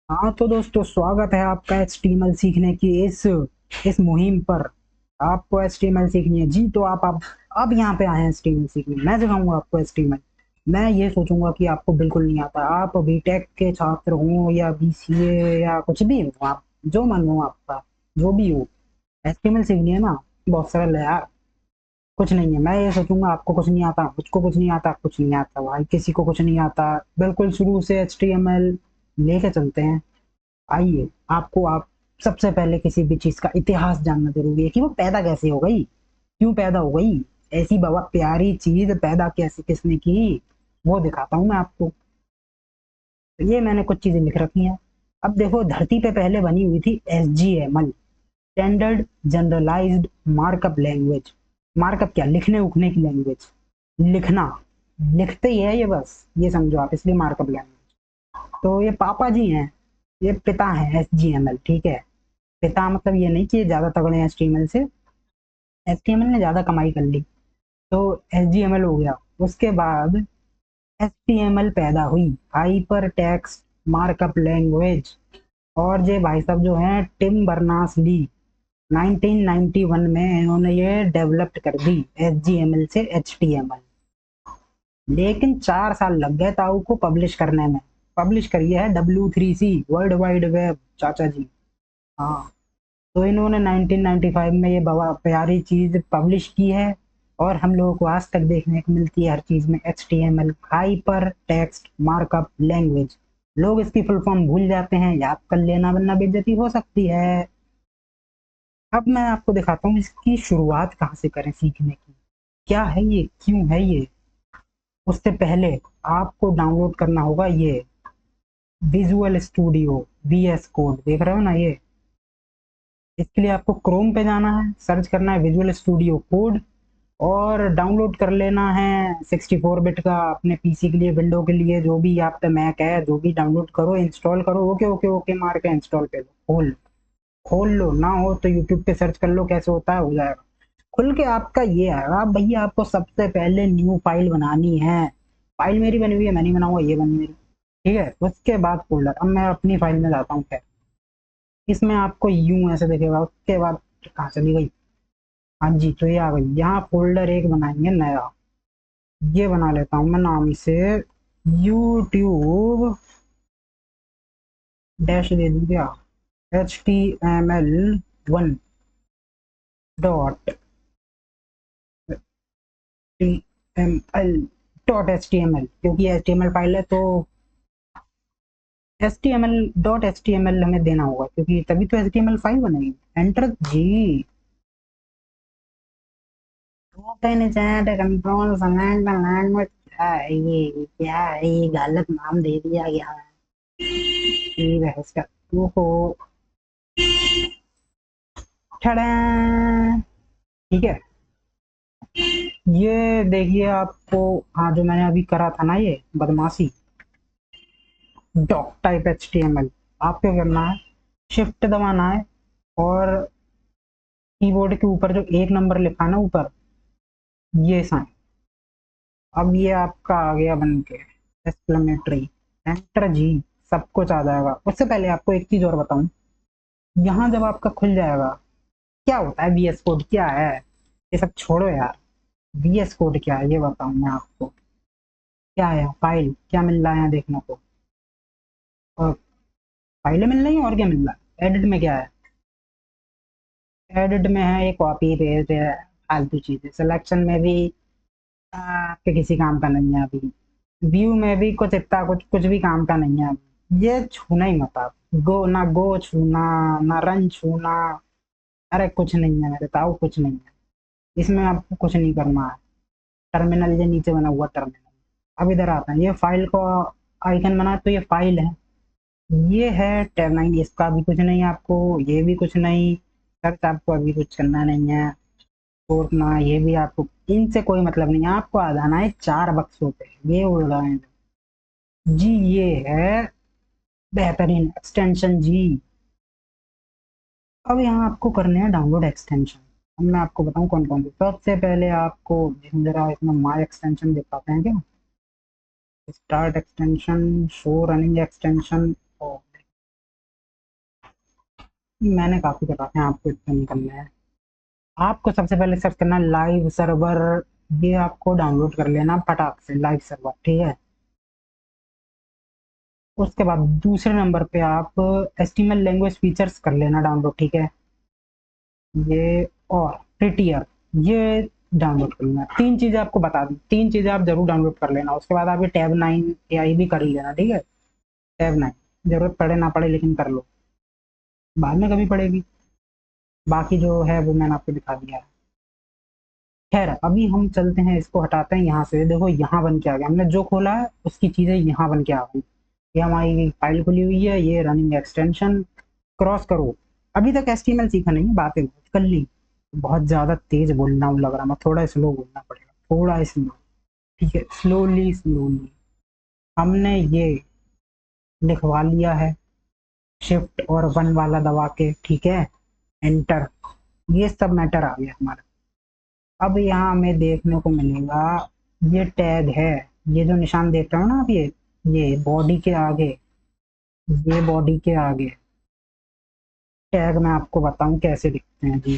हाँ तो दोस्तों, स्वागत है आपका HTML सीखने की इस मुहिम पर। आपको HTML सीखनी है जी, तो आप अब यहाँ पे आए हैं HTML सीखने। मैं सिखाऊंगा आपको HTML। मैं ये सोचूंगा कि आपको बिल्कुल नहीं आता, आप बीटेक के छात्र हो या BCA या कुछ भी हो, आप जो मन हो आपका, जो भी हो, HTML सीखनी है ना। बहुत सरल है यार, कुछ नहीं है। मैं ये सोचूंगा आपको कुछ नहीं आता, मुझको कुछ नहीं आता, कुछ नहीं आता भाई, किसी को कुछ नहीं आता। बिल्कुल शुरू से HTML लेके चलते हैं। आइए, आपको आप सबसे पहले किसी भी चीज का इतिहास जानना जरूरी है कि वो पैदा कैसे हो गई, क्यों पैदा हो गई, ऐसी बाबा प्यारी चीज पैदा कैसे किसने की, वो दिखाता हूँ मैं आपको। तो ये मैंने कुछ चीजें लिख रखी हैं। अब देखो, धरती पे पहले बनी हुई थी SGML, standard generalized markup language. Markup क्या, लिखने उखने की लैंग्वेज। लिखना, लिखते ही है ये, बस ये समझो आप, इसलिए मार्कअप लैंग्वेज। तो ये पापा जी हैं, ये पिता हैं SGML, ठीक है। पिता मतलब ये नहीं कि ये ज्यादा तगड़े हैं HTML से, HTML ने ज्यादा कमाई कर ली तो SGML हो गया। उसके बाद HTML पैदा हुई, हाइपर टेक्स्ट मार्कअप लैंग्वेज। और ये भाई साहब जो हैं, टिम बर्नर्स ली, 1991 में इन्होंने ये डेवलप कर दी SGML से HTML। लेकिन 4 साल लग गए ताऊ को पब्लिश करने में। पब्लिश करी है W3C, वर्ल्ड वाइड वेब, चाचा जी। हाँ, तो इन्होंने 1995 में ये बवा प्यारी चीज पब्लिश की है। और हम लोगों को आज तक देखने को मिलती है हर चीज में HTML, hyper text markup language. लोग इसकी फुल फॉर्म भूल जाते हैं, याद कर लेना वरना बेइज्जती हो सकती है। अब मैं आपको दिखाता हूँ इसकी शुरुआत कहाँ से करें सीखने की, क्या है ये, क्यों है ये। उससे पहले आपको डाउनलोड करना होगा ये विजुअल स्टूडियो VS कोड, देख रहे हो ना ये। इसके लिए आपको क्रोम पे जाना है, सर्च करना है विजुअल स्टूडियो कोड, और डाउनलोड कर लेना है 64 बिट का अपने पीसी के लिए, विंडो के लिए, जो भी आप पे मैक है, जो भी डाउनलोड करो, इंस्टॉल करो, ओके ओके ओके मार के इंस्टॉल पे लो, खोल खोल लो। ना हो तो यूट्यूब पे सर्च कर लो कैसे होता है, हो जाएगा। खुल के आपका ये आएगा। भैया आपको सबसे पहले न्यू फाइल बनानी है। फाइल मेरी बनी हुई है, मैं नहीं बनाऊंगा, ये बनी मेरी, ठीक है। उसके बाद फोल्डर, अब मैं अपनी फाइल में जाता हूँ। खैर, इसमें आपको यूं ऐसे दिखेगा। उसके बाद कहाँ चली गई, हाँ जी, तो ये आ गई। यहाँ फोल्डर एक बनाएंगे नया, ये बना लेता हूँ मैं नाम से यूट्यूब डैश दे दूँ क्या, HTML1 HTML क्योंकि HTML फाइल है तो HTML हमें देना होगा, क्योंकि तभी तो HTML फाइल बनेगी। एंटर जी। Open chat control select language. क्या है ये, क्या है ये, गलत नाम दे दिया गया है। ठीक है इसका, ओहो, ठड़ा, ठीक है। ये देखिए आपको, हाँ, जो मैंने अभी करा था ना ये बदमाशी, डॉक टाइप HTML। आपको करना है, शिफ्ट दबाना है, और कीबोर्ड के ऊपर जो 1 नंबर लिखा है ना ऊपर, ये साइन। अब ये आपका आ गया बन के एक्सक्लेमेटरी। एंटर जी, सब कुछ आ जाएगा। उससे पहले आपको एक चीज और बताऊं, यहाँ जब आपका खुल जाएगा, क्या होता है VS कोड, क्या है, ये सब छोड़ो यार। VS कोड क्या है ये बताऊं मैं आपको। क्या है, फाइल क्या मिल रहा है यहाँ देखने को, और फाइलें मिल रही हैं, और क्या मिल रहा है। एडिट में क्या है, एडिट में है ये कॉपी पेस्ट है, फालतू चीजें। सिलेक्शन में भी आपके किसी काम का नहीं है अभी। व्यू में भी कुछ इतना कुछ कुछ भी काम का नहीं है अभी। ये छूना ही मत आप। गो ना, गो छूना, ना रन छूना, अरे कुछ नहीं है मेरे ताऊ, कुछ नहीं है इसमें, आपको कुछ नहीं करना है। टर्मिनल ये नीचे बना हुआ टर्मिनल। अब इधर आता है, ये फाइल को आइकन बना, तो ये फाइल है, ये है टाइमलाइन, इसका भी कुछ नहीं आपको, ये भी कुछ नहीं। सर्च आपको अभी कुछ करना नहीं है, छोड़ना, ये भी आपको, इनसे कोई मतलब नहीं है। आपको आ जाना है 4 बक्सों पे, ये उड़ रहा है जी, ये है बेहतरीन एक्सटेंशन जी। अब यहाँ आपको करने हैं डाउनलोड एक्सटेंशन। अब मैं आपको बताऊँ कौन कौन से। सबसे पहले आपको जरा इसमें माई एक्सटेंशन दिखाते हैं क्या, start extension, show running extension, मैंने काफी कर रखा है, आपको इतना नहीं करना है। आपको सबसे पहले सर्च करना लाइव सर्वर, ये आपको डाउनलोड कर लेना फटाक से, लाइव सर्वर, ठीक है। उसके बाद दूसरे नंबर पे आप एचटीएमएल लैंग्वेज फीचर्स कर लेना डाउनलोड, ठीक है। ये और प्रिटियर, ये डाउनलोड कर लेना। तीन चीजें आपको बता दी, तीन चीजें आप जरूर डाउनलोड कर लेना। उसके बाद आप ये टैब 9 एआई भी कर ही लेना, ठीक है। टैब 9 जरूरत पड़े ना पड़े लेकिन कर लो, बाद में कभी पड़ेगी। बाकी जो है वो मैंने आपको दिखा दिया है। खैर अभी हम चलते हैं, इसको हटाते हैं यहाँ से। देखो यहाँ बन के आ गया, हमने जो खोला है उसकी चीजें यहाँ बन के आ गई। ये हमारी फाइल खुली हुई है, ये रनिंग एक्सटेंशन। क्रॉस करो। अभी तक एचटीएमएल सीखा नहीं, बातें बहुत कर ली। बहुत ज्यादा तेज बोलना हूँ लग रहा, मैं थोड़ा स्लो बोलना पड़ेगा, थोड़ा स्लो, ठीक है। स्लोली स्लोली हमने ये लिखवा लिया है, शिफ्ट और 1 वाला दबा के, ठीक है। एंटर, ये सब मैटर आ गया हमारा। अब यहाँ हमें देखने को मिलेगा ये टैग है, ये जो निशान देख रहे हो ना आप, ये बॉडी के आगे, ये बॉडी के आगे टैग मैं आपको बताऊं कैसे दिखते हैं जी।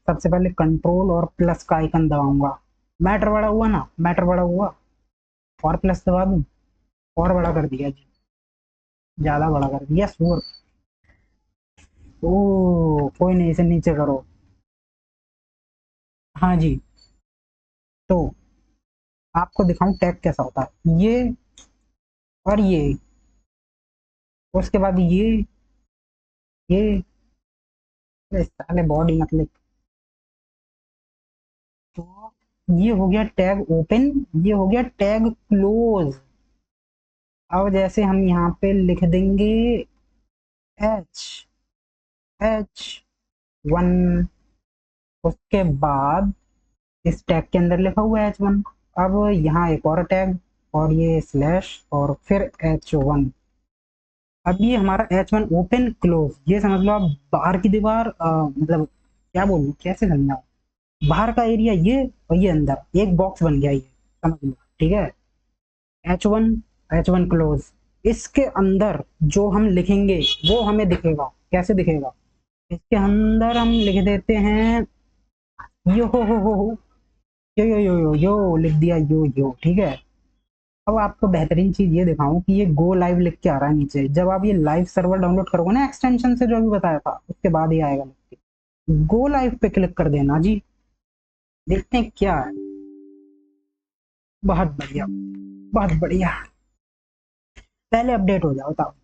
सबसे पहले कंट्रोल और प्लस का आइकन दबाऊंगा, मैटर बड़ा हुआ ना, मैटर बड़ा हुआ, और प्लस दबा दूं, और बड़ा कर दिया जी, ज्यादा बड़ा कर दिया सूर। ओ कोई नहीं, इसे नीचे करो। हाँ जी, तो आपको दिखाऊं टैग कैसा होता है, ये और ये, उसके बाद ये साले बॉडी मतलब। तो ये हो गया टैग ओपन, ये हो गया टैग क्लोज। अब जैसे हम यहाँ पे लिख देंगे एच H1, उसके बाद इस टैग के अंदर लिखा हुआ है H1। अब यहाँ एक और टैग, और ये स्लैश, और फिर H1। अब ये हमारा H1 ओपन क्लोज, ये समझ लो आप बाहर की दीवार, मतलब क्या बोलूं, कैसे समझाऊं, बाहर का एरिया ये, और ये अंदर एक बॉक्स बन गया, ये समझ लो, ठीक है। H1 क्लोज, इसके अंदर जो हम लिखेंगे वो हमें दिखेगा, कैसे दिखेगा, इसके अंदर हम लिख देते हैं यो हो, यो लिख दिया, यो, ठीक है। अब आपको बेहतरीन चीज ये दिखाऊं कि ये गो लाइव लिख के आ रहा है नीचे, जब आप ये लाइव सर्वर डाउनलोड करोगे ना एक्सटेंशन से, जो अभी बताया था उसके बाद ही आएगा लिख के। गो लाइव पे क्लिक कर देना जी, देखते हैं क्या है। बहुत बढ़िया, बहुत बढ़िया। पहले अपडेट हो जाओ तब,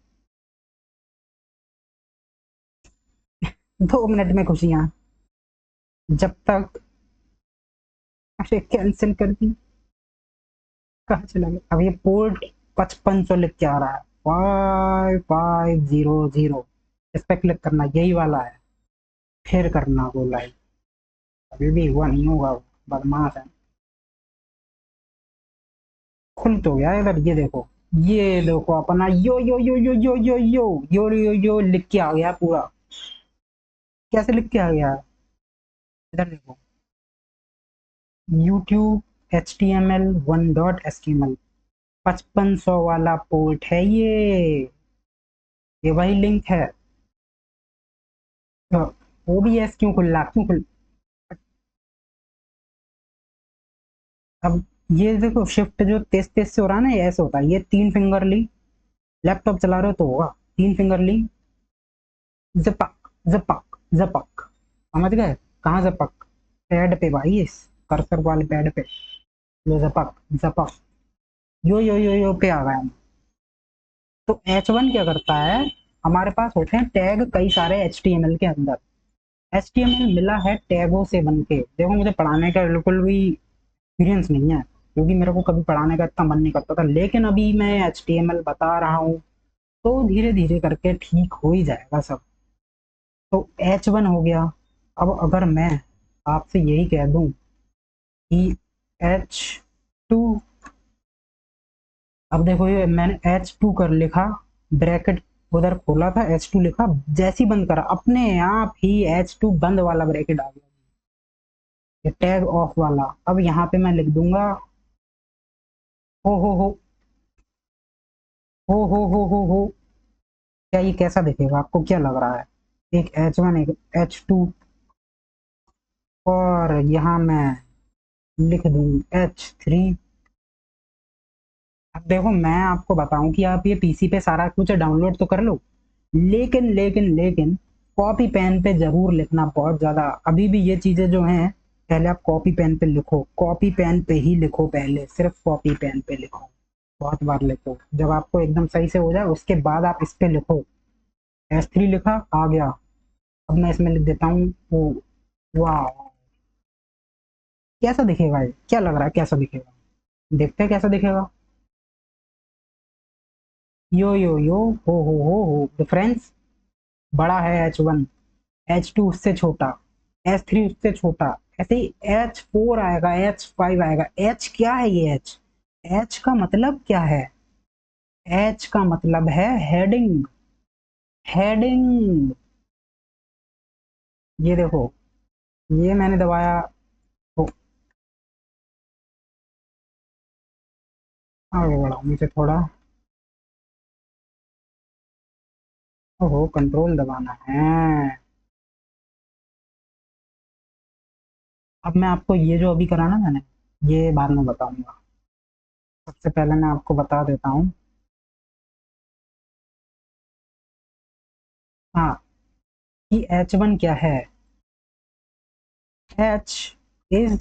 2 मिनट में खुशियां, जब तक। अरे कैंसिल कर दी, कहाँ चला गया। अब ये पोर्ट 5500 लिख के आ रहा है, 5500, इस पे क्लिक करना, यही वाला है। फिर करना वो लाइव, अभी भी हुआ नहीं होगा, बदमाश है। खुल तो गया इधर, ये देखो अपना यो लिख के आ गया पूरा। कैसे लिख के आ गया है, इधर देखो, YouTube HTML1.html, 5500 वाला पोर्ट है ये वही लिंक है। तो OBS क्यों खुल रहा, क्यों खुल। अब ये देखो शिफ्ट जो तेज तेज से हो रहा है ना, ये ऐसे होता है, ये 3 फिंगर ली, लैपटॉप चला रहे हो तो होगा, 3 फिंगर ली, जपक जपक जपक, समझ गए, कहाँ जपक, पैड पे भाई, इस कर्सर वाले पैड पे, लो जपक जपक, यो पे आ गए हम। तो H1 क्या करता है, हमारे पास होते हैं टैग कई सारे HTML के अंदर। HTML मिला है टैगों से बन के। देखो मुझे पढ़ाने का बिल्कुल भी एक्सपीरियंस नहीं है, क्योंकि मेरे को कभी पढ़ाने का इतना मन नहीं करता था, लेकिन अभी मैं HTML बता रहा हूँ, तो धीरे धीरे करके ठीक हो ही जाएगा सब। तो H1 हो गया। अब अगर मैं आपसे यही कह दूं कि H2, अब देखो ये मैंने H2 कर लिखा, ब्रैकेट उधर खोला था, H2 लिखा, जैसी बंद करा अपने आप ही H2 बंद वाला ब्रैकेट आ गया, ये टैग ऑफ वाला। अब यहाँ पे मैं लिख दूंगा हो हो हो हो, क्या ये कैसा दिखेगा, आपको क्या लग रहा है। एक H1 एक H2 और यहाँ मैं लिख दूं H3। अब देखो मैं आपको बताऊं कि आप ये पीसी पे सारा कुछ डाउनलोड तो कर लो, लेकिन कॉपी पेन पे जरूर लिखना बहुत ज्यादा। अभी भी ये चीजें जो हैं, पहले आप कॉपी पेन पे लिखो, कॉपी पेन पे ही लिखो, पहले सिर्फ कॉपी पेन पे लिखो, बहुत बार लिखो। जब आपको एकदम सही से हो जाए उसके बाद आप इस पे लिखो। S3 लिखा, आ गया। अब मैं इसमें लिख देता हूँ वो। वाह, कैसा दिखेगा ये, क्या लग रहा है कैसा दिखेगा, देखते हैं कैसा दिखेगा। यो हो डिफरेंस बड़ा है। H1, H2 उससे छोटा, H3 उससे छोटा, ऐसे ही H4 आएगा, H5 आएगा। H क्या है ये H का मतलब क्या है? H का मतलब है हेडिंग, हेडिंग। ये देखो, ये मैंने दबाया तो आगे बढ़ा नीचे थोड़ा। ओहो, कंट्रोल दबाना है। अब मैं आपको ये जो अभी करा ना मैंने, ये बाद में बताऊंगा। सबसे पहले मैं आपको बता देता हूँ। हाँ, कि H1 क्या है। H is,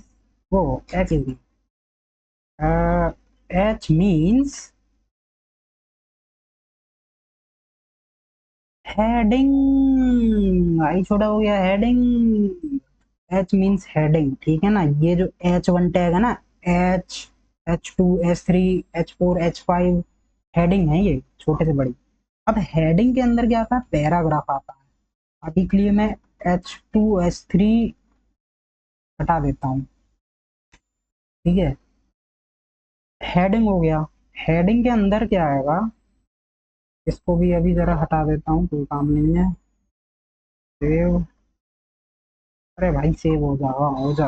वो H is, H means heading. I छोटा हो गया, हेडिंग। H मीन्स हेडिंग, ठीक है ना। ये जो H1 टैग है ना, H, H2, H3, H4, H5, heading है ये, छोटे से बड़ी। अब हेडिंग के अंदर क्या आता है, पैराग्राफ आता है। अभी के लिए मैं H2, H3 हटा देता हूँ, ठीक है। हेडिंग हो गया। हेडिंग के अंदर क्या आएगा, इसको भी अभी जरा हटा देता हूँ, कोई काम नहीं है। सेव, अरे भाई सेव हो जा, हाँ, हो जा।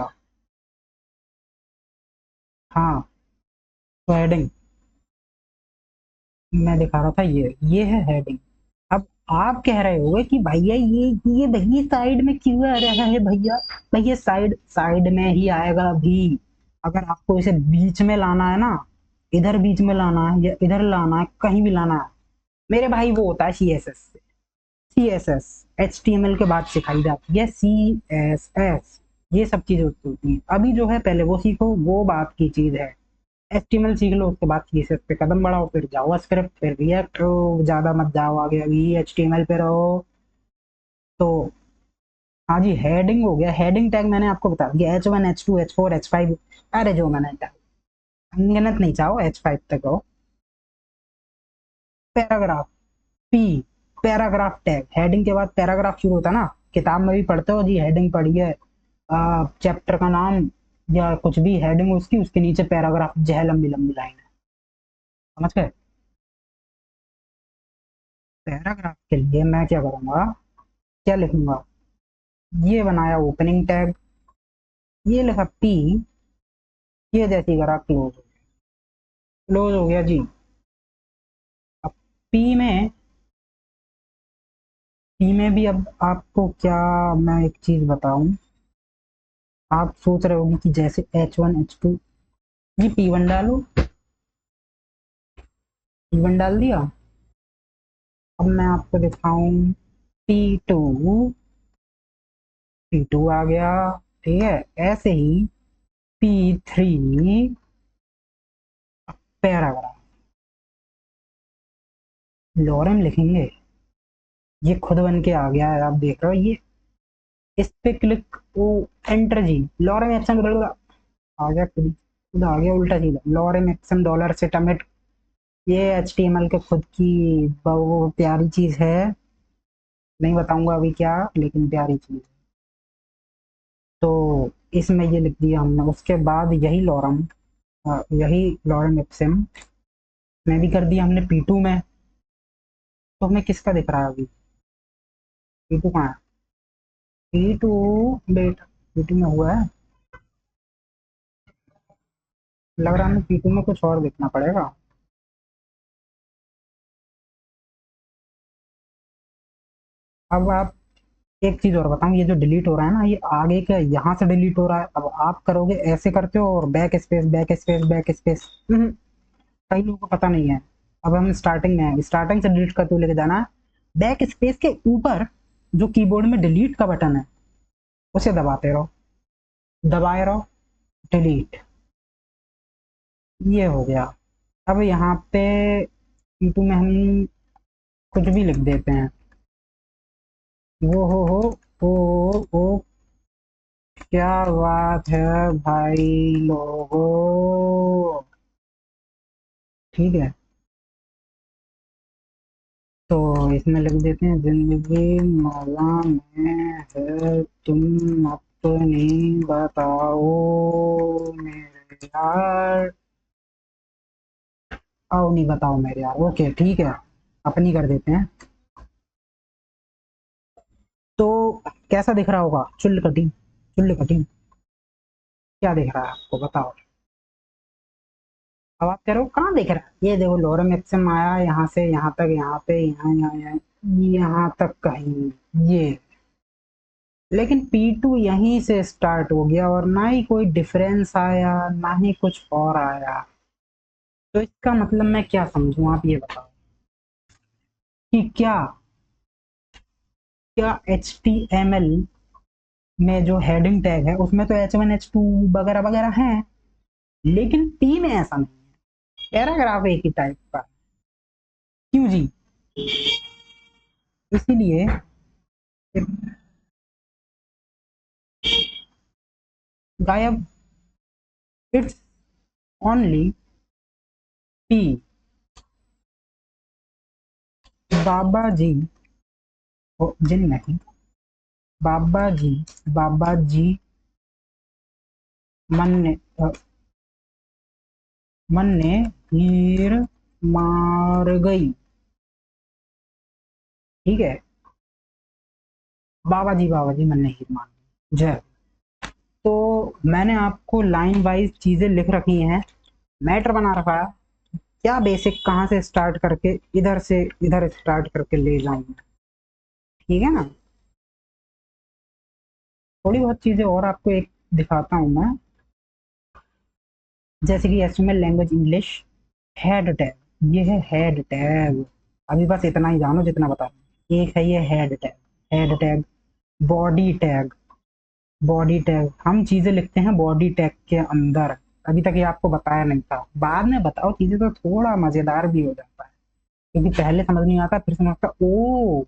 हाँ, तो हेडिंग मैं दिखा रहा था, ये है हेडिंग। अब आप कह रहे होगे कि भैया ये भैया साइड में क्यों आ रहा है भैया। भैया साइड साइड में ही आएगा भी। अगर आपको इसे बीच में लाना है ना, इधर बीच में लाना है या इधर लाना है, कहीं भी लाना है, मेरे भाई वो होता है CSS। CSS HTML के बाद सिखाई जाती है, CSS। ये सब चीजें होती हैं। अभी जो है पहले वो सीखो, वो बात की चीज है। HTML सीख लो, उसके बाद CSS पे कदम बढ़ाओ, फिर जावास्क्रिप्ट, फिर रिएक्ट। ज्यादा मत जाओ आगे, अभी HTML पे रहो। तो हाँ जी, हेडिंग हो गया। हेडिंग टैग मैंने आपको बता दिया, H1, H2, H4, H5। अरे जो मैंने अनगिनत नहीं चाहो, H5 तक हो। Paragraph, P, paragraph tag. Heading के बाद पैराग्राफ शुरू होता है ना, किताब में भी पढ़ते हो जी, हेडिंग पढ़ी है, चैप्टर का नाम या कुछ भी हेडिंग उसकी, उसके नीचे पैराग्राफ, जह लंबी लंबी लाइन है, समझ गए। पैराग्राफ के लिए मैं क्या करूंगा, क्या लिखूंगा, ये बनाया ओपनिंग टैग, ये लिखा P, ये जैसी करा क्लोज, क्लोज हो गया जी। अब P में, P में भी अब आपको क्या, मैं एक चीज बताऊं। आप सोच रहे होगी कि जैसे H1, H2, जी P1 डालो, P1 डाल दिया। अब मैं आपको दिखाऊं P2, P2 आ गया, ठीक है। ऐसे ही P3, पैराग्राफ, लॉरेम लिखेंगे, ये खुद बन के आ गया है, आप देख रहे हो ये। इस पे क्लिक, ओ, एंटर जी, लॉरेम एप्सम आ गया, खुद आ गया उल्टा सीधा, लॉरेम एप्सम डॉलर से टमेट। ये HTML के खुद की वो प्यारी चीज है, नहीं बताऊंगा अभी क्या, लेकिन प्यारी चीज। तो इसमें ये लिख दिया हमने, उसके बाद यही लॉरम, यही लॉरम एप्सिम में भी कर दिया हमने P2 में। तो हमें किसका दिख रहा है अभी, P2 कहाँ है, P2, बेट P2 में हुआ है। लग रहा है हमें P2 में कुछ और देखना पड़ेगा। अब आप एक चीज और बताऊं, ये जो डिलीट हो रहा है ना, ये आगे का यहाँ से डिलीट हो रहा है। अब आप करोगे ऐसे करते हो और back space back space back space, कई लोगों को पता नहीं है। अब हम स्टार्टिंग में हैं, स्टार्टिंग से डिलीट करते हुए लेके जाना है। बैक स्पेस के ऊपर जो कीबोर्ड में डिलीट का बटन है उसे दबाते रहो, दबाए रहो, डिलीट। ये हो गया। अब यहाँ पे कीटू में हम कुछ भी लिख देते हैं। वो ओ क्या बात है भाई लोगों, ठीक है। तो इसमें लिख देते हैं, जिंदगी मौला में है, तुम अपनी बताओ मेरे यार, आओ नहीं बताओ मेरे यार, ओके ठीक है, अपनी कर देते हैं। तो कैसा दिख रहा होगा, चुल्ल कटिंग, चुल्ल कटिंग क्या दिख रहा है आपको बताओ। अब आप कह रहे हो कहाँ दिख रहा है, ये देखो लोरम एप्सम आया यहाँ से यहाँ तक, यहाँ पे यहाँ तक कहीं, ये। लेकिन P2 यहीं से स्टार्ट हो गया और ना ही कोई डिफरेंस आया ना ही कुछ और आया। तो इसका मतलब मैं क्या समझूं, आप ये बताओ कि क्या क्या HTML में जो हेडिंग टैग है उसमें तो H1 H2 वगैरह वगैरह है, लेकिन P में ऐसा नहीं है, पैराग्राफ एक ही टाइप का। क्यों जी? इसीलिए गायब, इट्स ओनली P। बाबा जी, जिन नहीं, बाबा जी, बाबा जी मन ने मन ने हीर मार गई, ठीक है। बाबा जी मन ने हीर मार गई, जय। तो मैंने आपको लाइन वाइज चीजें लिख रखी हैं, मैटर बना रखा है, क्या बेसिक कहाँ से स्टार्ट करके इधर से इधर स्टार्ट करके ले जाऊंगा, ठीक है ना। थोड़ी बहुत चीजें और आपको एक दिखाता हूँ मैं, जैसे कि HTML language English head tag, ये है हेड टैग। अभी बस इतना ही जानो जितना बता रहा हूं। एक है ये head tag, head tag, body tag, body tag हम चीजें लिखते हैं बॉडी टैग के अंदर। अभी तक ये आपको बताया नहीं था, बाद में बताओ चीजें तो थोड़ा मजेदार भी हो जाता है, क्योंकि पहले समझ नहीं आता फिर समझता ओ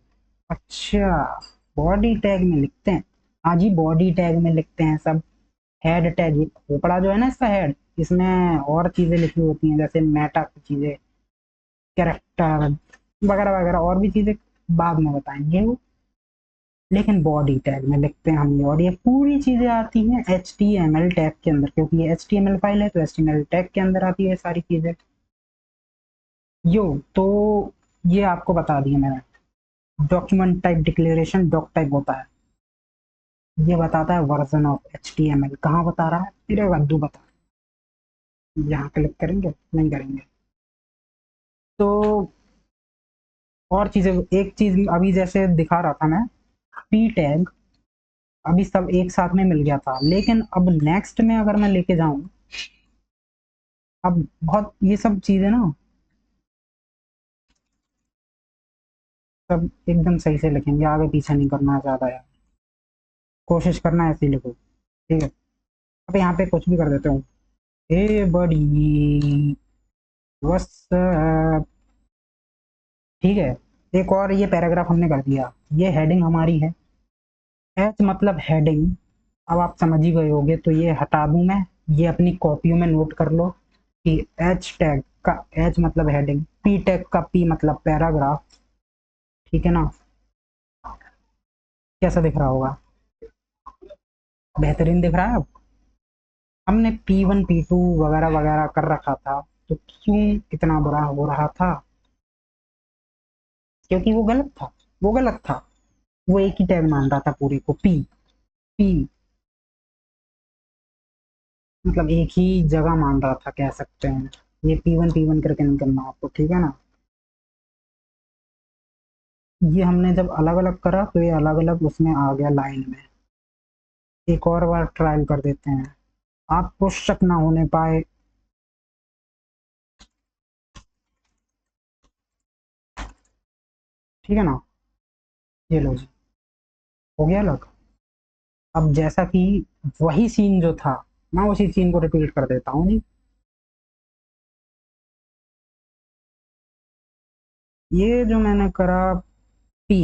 अच्छा, बॉडी टैग में लिखते हैं। हाँ जी, बॉडी टैग में लिखते हैं सब। हेड टैग, ये खोपड़ा जो है ना इसका हेड, इसमें और चीजें लिखी होती हैं, जैसे मेटा की चीजें, कैरेक्टर वगैरह वगैरह, और भी चीजें बाद में बताएंगे वो। लेकिन बॉडी टैग में लिखते हैं हम ये, और ये पूरी चीजें आती हैं HTML टैग के अंदर, क्योंकि ये HTML फाइल है तो HTML टैग के अंदर आती है सारी चीजें। यो तो ये आपको बता दिया मैंने। Document type declaration doc type होता है, ये बताता है वर्जन ऑफ HTML। कहाँ बता रहा है, तेरे वद्दू बता, यहाँ क्लिक करेंगे नहीं करेंगे। तो और चीजें, एक चीज अभी जैसे दिखा रहा था मैं, पी टैग, अभी सब एक साथ में मिल गया था, लेकिन अब नेक्स्ट में अगर मैं लेके जाऊं, अब बहुत ये सब चीजें ना सब एकदम सही से लिखेंगे, आगे पीछे नहीं करना है ज्यादा यार, कोशिश करना है ऐसे ही लिखो, ठीक है। अब यहाँ पे कुछ भी कर देते हूँ, हे बड़ी व्हाट्सएप, ठीक है। एक और ये पैराग्राफ हमने कर दिया, ये हेडिंग हमारी है, एच मतलब हेडिंग। अब आप समझ ही गए होगे, तो ये हटा दूं मैं, ये अपनी कॉपियों में नोट कर लो कि एच टैग का एच मतलब हेडिंग, पी टैग का पी मतलब पैराग्राफ, ठीक है ना। कैसा दिख रहा होगा, बेहतरीन दिख रहा है। अब हमने P1 P2 वगैरह वगैरह कर रखा था, तो क्यों इतना बुरा हो रहा था, क्योंकि वो गलत था, वो गलत था। वो एक ही टैग मान रहा था पूरे को, पी, पी मतलब एक ही जगह मान रहा था, कह सकते हैं। ये P1 P1 करके नहीं करना आपको, ठीक है ना। ये हमने जब अलग अलग करा तो ये अलग अलग उसमें आ गया लाइन में। एक और बार ट्रायल कर देते हैं, आपको शक ना होने पाए। ठीक है ना, ये लो जी, हो गया अलग। अब जैसा कि वही सीन जो था, मैं उसी सीन को रिपीट कर देता हूँ जी। ये जो मैंने करा पी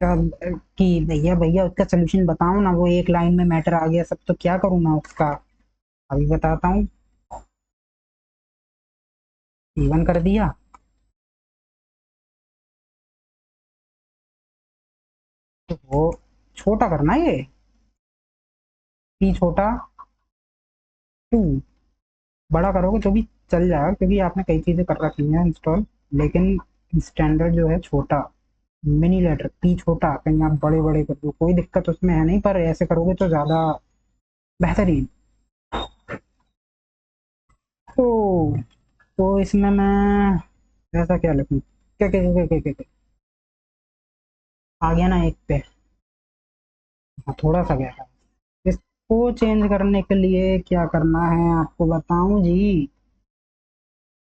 का, कि भैया भैया उसका सोल्यूशन बताओ ना, वो एक लाइन में मैटर आ गया सब, तो क्या करूँ मैं उसका, अभी बताता हूँ। P1 कर दिया, तो वो छोटा करना है ये, पी छोटा 2, बड़ा करोगे तो भी चल जाएगा क्योंकि आपने कई चीजें कर रखी हैं इंस्टॉल, लेकिन स्टैंडर्ड जो है छोटा, मिनी लेटर पी छोटा, कहीं आप बड़े बड़े कर दो कोई दिक्कत उसमें है नहीं, पर ऐसे करोगे तो ज्यादा बेहतरीन। तो इसमें मैं ऐसा क्या लिखूं, क्या आ गया ना एक पे, हाँ, थोड़ा सा गया था। इसको चेंज करने के लिए क्या करना है आपको बताऊं जी,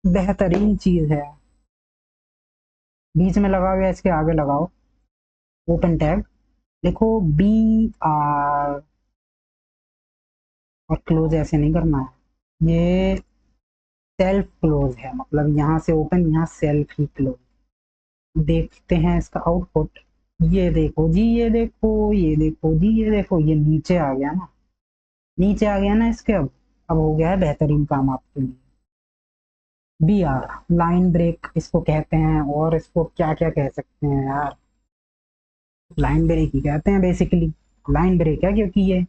बेहतरीन चीज है, बीच में लगाओ या इसके आगे लगाओ, ओपन टैग, लिखो बी आर, और क्लोज ऐसे नहीं करना है, ये सेल्फ क्लोज है, मतलब यहाँ से ओपन, यहाँ सेल्फ ही क्लोज। देखते हैं इसका आउटपुट, ये देखो जी, ये देखो, ये देखो जी, ये देखो, ये नीचे आ गया ना, नीचे आ गया ना इसके, अब हो गया है बेहतरीन काम आपके लिए। बी आर, लाइन ब्रेक इसको कहते हैं, और इसको क्या क्या कह सकते हैं यार, लाइन ब्रेक ही कहते हैं बेसिकली, लाइन ब्रेक है क्योंकि ये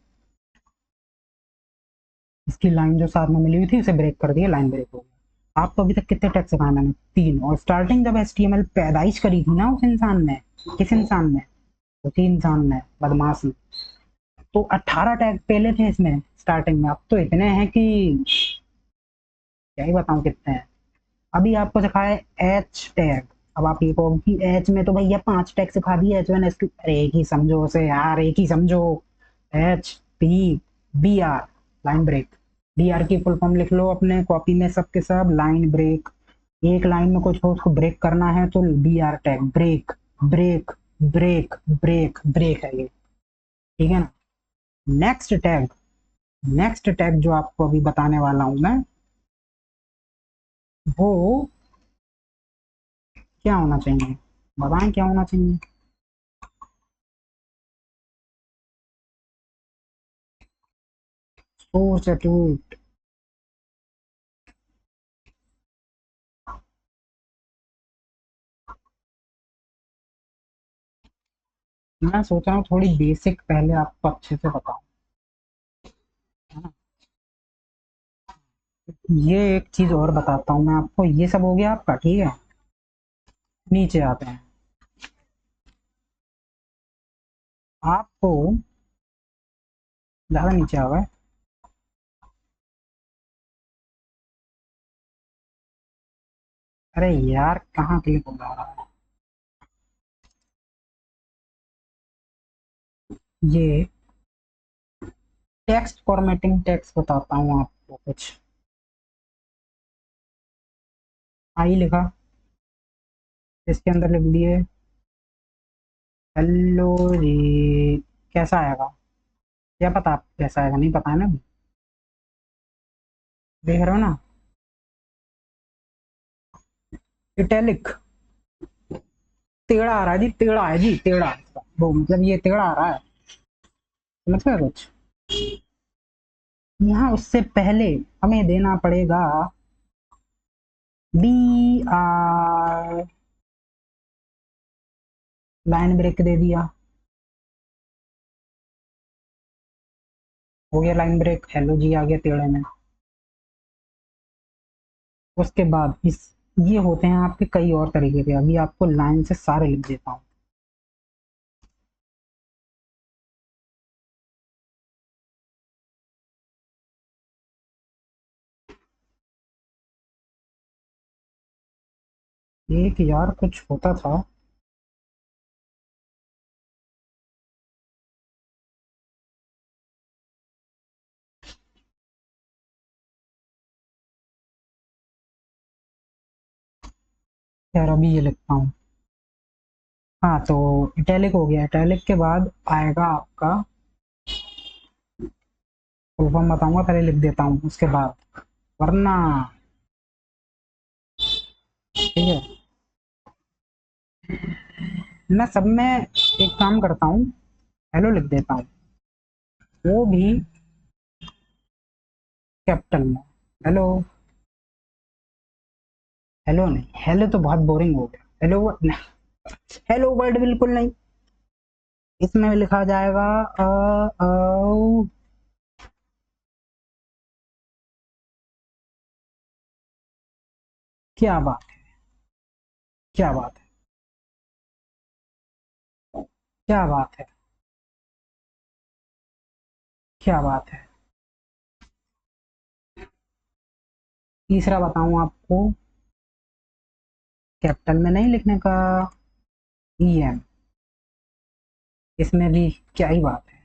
इसकी लाइन जो साथ में मिली हुई थी उसे ब्रेक कर दिया, लाइन ब्रेक हो गया। आपको अभी तक कितने टैग सिखाए मैंने, 3, और स्टार्टिंग जब HTML पैदाइश करी थी ना उस इंसान ने, किस इंसान ने, उसी इंसान ने, बदमाश ने, तो 18 टैग पहले थे इसमें स्टार्टिंग में, अब तो इतने हैं कि क्या ही बताऊं कितने हैं। अभी आपको सिखाया एच टैग, अब आप ये कहो कि एच में तो भैया 5 टैग सिखा दिए, H1 H2, अरे एक ही समझो उसे यार, एक ही समझो, H P B R, line break, D R की फुल फॉर्म लिख लो अपने कॉपी में सबके सब, लाइन ब्रेक, एक लाइन में कुछ हो उसको ब्रेक करना है तो B R tag, break break break break break है ये, ठीक है ना। नेक्स्ट टैग, नेक्स्ट टैग जो आपको अभी बताने वाला हूं मैं, वो क्या होना चाहिए, बताएं क्या होना चाहिए। सोर्स एट्रीब्यूट, मैं सोच रहा हूँ थोड़ी बेसिक पहले आपको अच्छे से बताऊं, है ना। ये एक चीज और बताता हूँ मैं आपको, ये सब हो गया आपका, ठीक है। नीचे आते हैं, आपको ज्यादा नीचे आ गए, अरे यार कहाँ क्लिक हो जा रहा है, ये टेक्स्ट फॉर्मेटिंग टेक्स्ट बताता हूँ आपको कुछ, आई लिखा, इसके अंदर लिख दिए हेलो जी, कैसा आएगा, क्या पता आप कैसा आएगा, नहीं पता है ना, देख रहे हो ना, इटैलिक, टेढ़ा आ रहा है जी, टेढ़ा है जी, टेढ़ा, वो मतलब ये टेढ़ा आ रहा है, समझ गए कुछ। यहाँ उससे पहले हमें देना पड़ेगा बी आर, लाइन ब्रेक दे दिया, हो गया लाइन ब्रेक, हेलो जी आ गया टेढ़े में। उसके बाद इस, ये होते हैं आपके कई और तरीके के, अभी आपको लाइन से सारे लिख देता हूँ। एक यार कुछ होता था, यार अभी ये लिखता हूँ। हाँ तो इटैलिक हो गया। इटैलिक के बाद आएगा आपका, फुल फॉर्म बताऊंगा, पहले लिख देता हूँ उसके बाद, वरना। ठीक है, मैं सब में एक काम करता हूँ, हेलो लिख देता हूँ, वो भी कैपिटल में। हेलो। हेलो नहीं, हेलो तो बहुत बोरिंग हो गया। हेलो हेलो वर्ड बिल्कुल नहीं। इसमें लिखा जाएगा क्या बात है, क्या बात है, क्या बात है, क्या बात है। तीसरा बताऊं आपको, कैपिटल में नहीं लिखने का, ई एम, इसमें भी क्या ही बात है।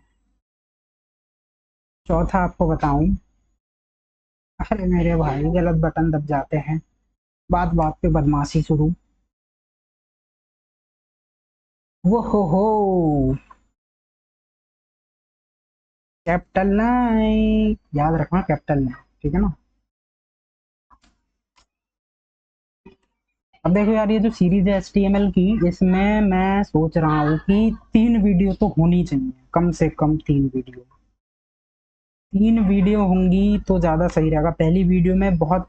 चौथा आपको बताऊं, अरे मेरे भाई गलत बटन दब जाते हैं, बात बात पे बदमाशी शुरू। वो हो, कैपिटल नहीं, याद रखना कैपिटल नहीं, ठीक है ना। अब देखो यार, ये जो सीरीज है HTML की, इसमें मैं सोच रहा हूँ कि 3 वीडियो तो होनी चाहिए, कम से कम 3 वीडियो। 3 वीडियो होंगी तो ज़्यादा सही रहेगा। पहली वीडियो में बहुत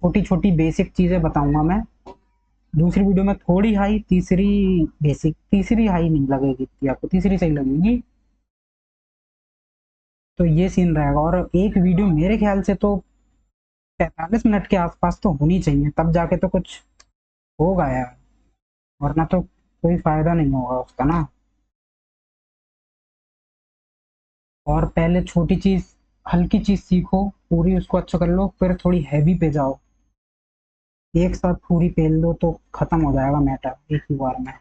छोटी छोटी बेसिक चीज़ें बताऊंगा मैं, दूसरी वीडियो में थोड़ी हाई, तीसरी बेसिक, तीसरी हाई नहीं लगेगी इतनी आपको, तीसरी सही लगेगी। तो ये सीन रहेगा। और एक वीडियो मेरे ख्याल से तो 45 मिनट के आसपास तो होनी चाहिए, तब जाके तो कुछ होगा यार, वरना तो कोई फायदा नहीं होगा उसका ना। और पहले छोटी चीज, हल्की चीज सीखो, पूरी उसको अच्छा कर लो, फिर थोड़ी हैवी पे जाओ। एक साथ पूरी पेल दो तो खत्म हो जाएगा मैटर एक ही बार में।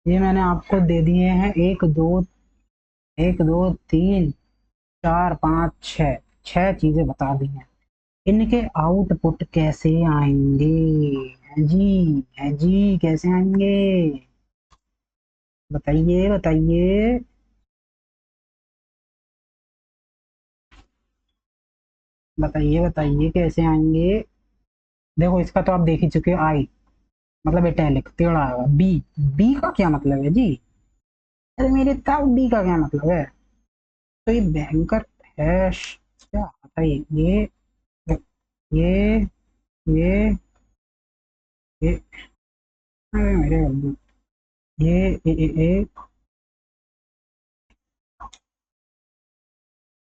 ये मैंने आपको दे दिए हैं, एक दो तीन चार पाँच छः, 6 चीजें बता दी हैं। इनके आउटपुट कैसे आएंगे, हैं जी, हैं जी, कैसे आएंगे, बताइए बताइए। बताइए बताइए कैसे आएंगे। देखो इसका तो आप देख ही चुके हो, आई मतलब इटैलिक टेढ़ा है। बी, बी का क्या मतलब है जी, अरे मेरे ताऊ बी का क्या मतलब है। तो ये भयंकर हैश क्या आता है, ये ये ये अरे मेरे अब्बू,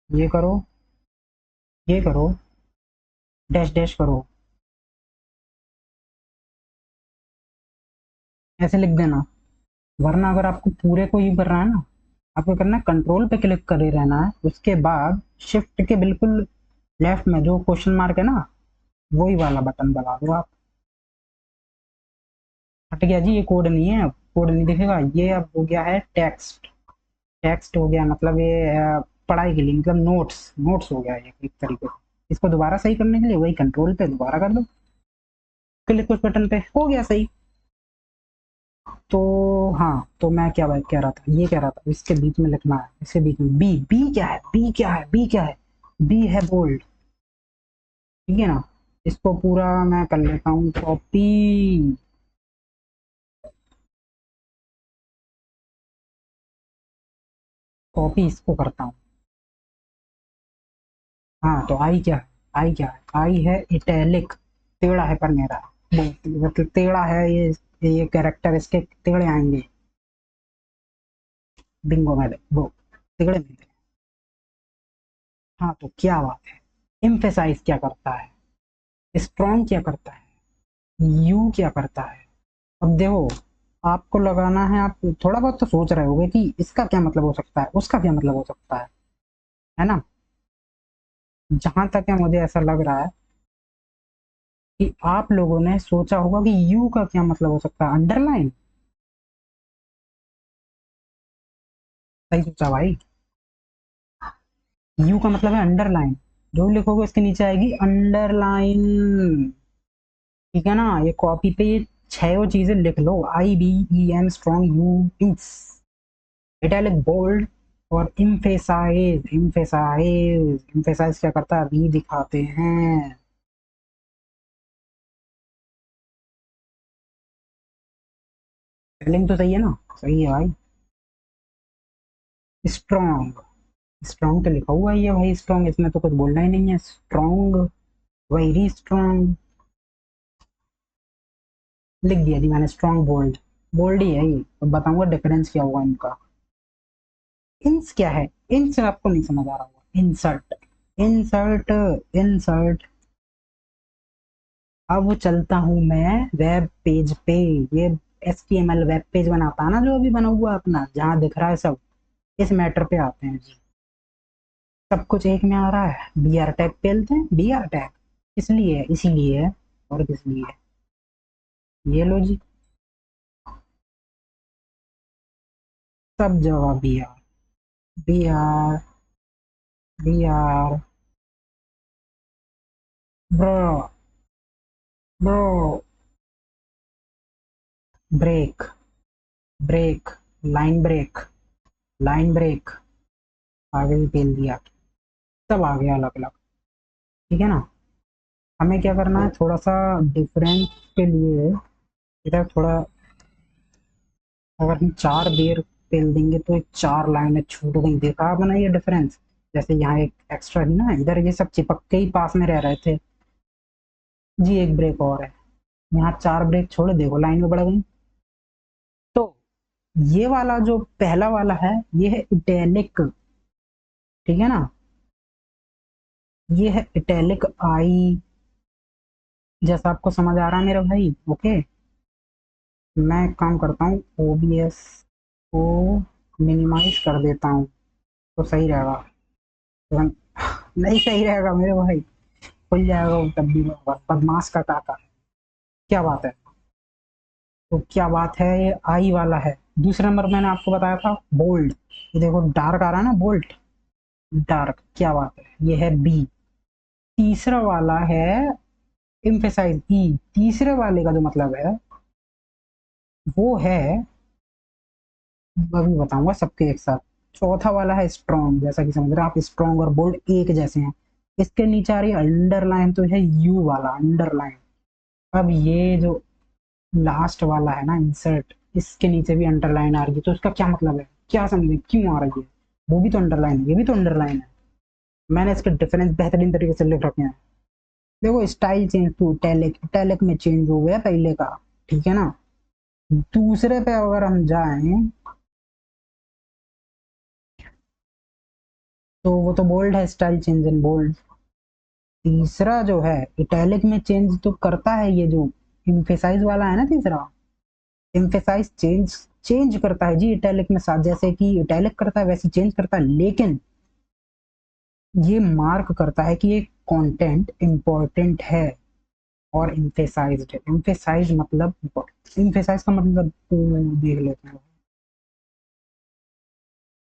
ये करो, ये करो, डैश डैश करो, ऐसे लिख देना। वरना अगर आपको पूरे को ही करना है ना, आपको करना है कंट्रोल पे क्लिक करे रहना है, उसके बाद शिफ्ट के बिल्कुल लेफ्ट में जो क्वेश्चन मार्क है ना, वही वाला बटन दबा दो आप। हट गया जी, ये कोड नहीं है, कोड नहीं दिखेगा, ये अब हो गया है टेक्स्ट। टेक्स्ट हो गया मतलब ये पढ़ाई के लिए, मतलब नोट्स, नोट्स हो गया ये एक तरीके से। इसको दोबारा सही करने के लिए वही कंट्रोल पे दोबारा कर दो, क्लिक उस बटन पे, हो गया सही। तो हाँ, तो मैं क्या बात कह रहा था, ये कह रहा था इसके बीच में लिखना है, इसके बीच में बी, बी क्या है, बी क्या है, बी क्या है, बी है बोल्ड, ठीक है ना। इसको पूरा मैं कर लेता हूँ कॉपी, कॉपी इसको करता हूँ। हाँ तो आई क्या है, आई क्या है, आई है इटैलिक, टेढ़ा है पर मेरा, मतलब टेढ़ा है ये कैरेक्टर, इसके टेढ़े आएंगे, बिंगो में वो टेढ़े मिलते हैं। हाँ तो क्या बात है, एम्फेसाइज क्या करता है, स्ट्रॉन्ग क्या करता है, यू क्या करता है। अब देखो, आपको लगाना है, आप थोड़ा बहुत तो सोच रहे होगे कि इसका क्या मतलब हो सकता है, उसका क्या मतलब हो सकता है ना। जहां तक है मुझे ऐसा लग रहा है कि आप लोगों ने सोचा होगा कि यू का क्या मतलब हो सकता है, अंडरलाइन। सही सोचा भाई, यू का मतलब है अंडरलाइन, जो भी लिखोगे उसके नीचे आएगी अंडरलाइन, ठीक है ना, ये कॉपी पे ये छह चीजें लिख लो, IBEM स्ट्रॉन्ग, यू इंस, इटैलिक, बोल्ड और इम्फेसाइज। इम्फेसाइज क्या करता है अभी दिखाते हैं। स्पेलिंग तो सही है ना, सही है भाई। स्ट्रॉन्ग, स्ट्रॉन्ग तो लिखा हुआ ही है भाई, स्ट्रॉन्ग, इसमें तो कुछ बोलना ही नहीं है। स्ट्रॉन्ग, वेरी स्ट्रॉन्ग, लिख दिया जी मैंने, स्ट्रॉन्ग बोल्ड। बोल्ड ही है ये, अब बताऊंगा डिफरेंस क्या हुआ इनका। इंस क्या है, इंस आपको नहीं समझ आ रहा होगा, इंसर्ट, इंसर्ट, इंसर्ट। अब चलता हूं मैं वेब पेज पे, ये HTML वेब पेज बनाता है ना जो अभी बना हुआ है अपना, जहाँ दिख रहा है सब, इस मैटर पे आते हैं जी। सब कुछ एक में आ रहा है, BR टैग पेलते हैं, BR टैग इसलिए है, इसीलिए है, और किस लिए है। ये लो जी, सब जगह BR, BR, BR, bro, bro, break, break, line break, line break, आगे भी पेल दिया, सब आ गया अलग अलग। ठीक है ना, हमें क्या करना है, थोड़ा सा डिफरेंस के लिए इधर थोड़ा, अगर हम चार बेर पेल देंगे तो एक चार लाइनें छूट गई, देखा आपने ये डिफरेंस। जैसे यहाँ एक एक्स्ट्रा ही ना, इधर ये सब चिपक के ही पास में रह रहे थे जी, एक ब्रेक और है, यहाँ चार ब्रेक छोड़े, देखो लाइन में बढ़ गई। तो ये वाला जो पहला वाला है, ये है इटैलिक, ठीक है ना, ये है इटैलिक आई, जैसा आपको समझ आ रहा है मेरे भाई, ओके। मैं एक काम करता हूँ, OBS को मिनिमाइज कर देता हूँ तो सही रहेगा। तुरंत नहीं सही रहेगा मेरे भाई, खुल जाएगा वो तब भी, बदमाश का काका। क्या बात है, तो क्या बात है, ये आई वाला है। दूसरा नंबर मैंने आपको बताया था बोल्ड, ये देखो डार्क आ रहा है ना, बोल्ट, डार्क, क्या बात है, ये है बी। तीसरा वाला है इम्फेसाइज, ई। तीसरे वाले का जो मतलब है वो है, अभी बताऊंगा सबके एक साथ। चौथा वाला है स्ट्रॉन्ग, जैसा कि समझ रहे हैं आप, स्ट्रॉन्ग और बोल्ड एक जैसे हैं। इसके नीचे आ रही है अंडरलाइन, तो है यू वाला अंडरलाइन। अब ये जो लास्ट वाला है ना इंसर्ट, इसके नीचे भी अंडरलाइन आ रही है, तो इसका क्या मतलब है, क्या समझे क्यों आ रही है। वो भी तो अंडरलाइन है, ये भी तो अंडरलाइन है। मैंने इसके डिफरेंस बेहतरीन तरीके से लिख रखे हैं। देखो style change to italic, italic में चेंज हो गया पहले का, ठीक है ना। दूसरे पे अगर हम जाएं तो वो तो बोल्ड है, स्टाइल चेंज इन बोल्ड। तीसरा जो है इटैलिक में चेंज तो करता है, ये जो इम्फेसाइज वाला है ना तीसरा, इम्फेसाइज चेंज, चेंज करता है जी इटैलिक में साथ, जैसे कि इटैलिक करता है वैसे चेंज करता है, लेकिन ये मार्क करता है कि ये कंटेंट इंपॉर्टेंट है और इम्फेसाइज्ड है। इम्फेसाइज मतलब, इम्फेसाइज का मतलब तो देख लेते हैं।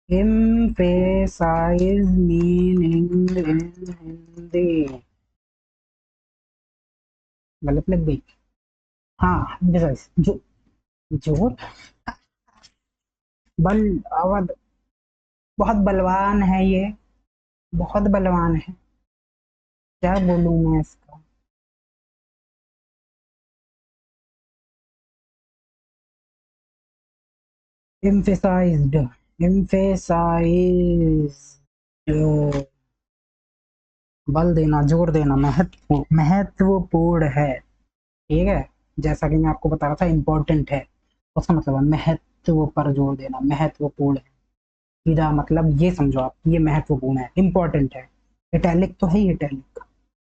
इम्फेसाइज मीनिंग इन हिंदी, गलत लग गई। हाँ इम्फेसाइज, जो, जोर, बल, अवध, बहुत बलवान है ये, बहुत बलवान है, क्या बोलूं मैं इसका। emphasized, emphasized, बल देना, जोर देना, महत्वपूर्ण है, ठीक है। जैसा कि मैं आपको बता रहा था इम्पोर्टेंट है, उसका मतलब है महत्व पर जोर देना, महत्वपूर्ण है। सीधा मतलब ये समझो आप, ये महत्वपूर्ण है, इम्पोर्टेंट है। इटैलिक तो है ही इटैलिक,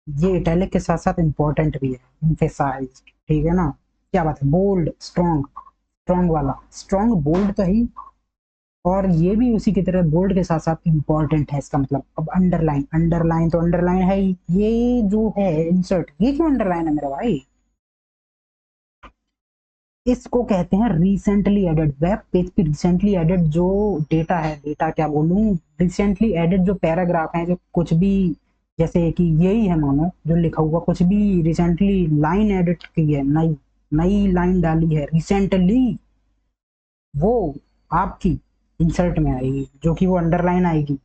ये इटैलिक के साथ साथ इम्पोर्टेंट भी है, emphasized, ठीक है ना। क्या बात है, बोल्ड, स्ट्रॉन्ग, स्ट्रॉन्ग वाला, स्ट्रॉन्ग बोल्ड तो ही, और ये भी उसी की तरह बोल्ड के साथ साथ इंपॉर्टेंट है इसका मतलब। अब अंडरलाइन, अंडरलाइन तो अंडरलाइन है ही, ये जो है इंसर्ट, ये क्यों अंडरलाइन है मेरा भाई। इसको कहते हैं रिसेंटली एडेड, वेब पेज पे रिसेंटली एडेड जो डेटा है, डेटा क्या बोलूं, रिसेंटली एडेड जो पैराग्राफ है, जो कुछ भी जैसे कि यही है मानो जो लिखा हुआ, कुछ भी रिसेंटली लाइन एडिट की है, नई नई लाइन डाली है रिसेंटली, वो आपकी इंसर्ट में आएगी, जो कि वो अंडरलाइन आएगी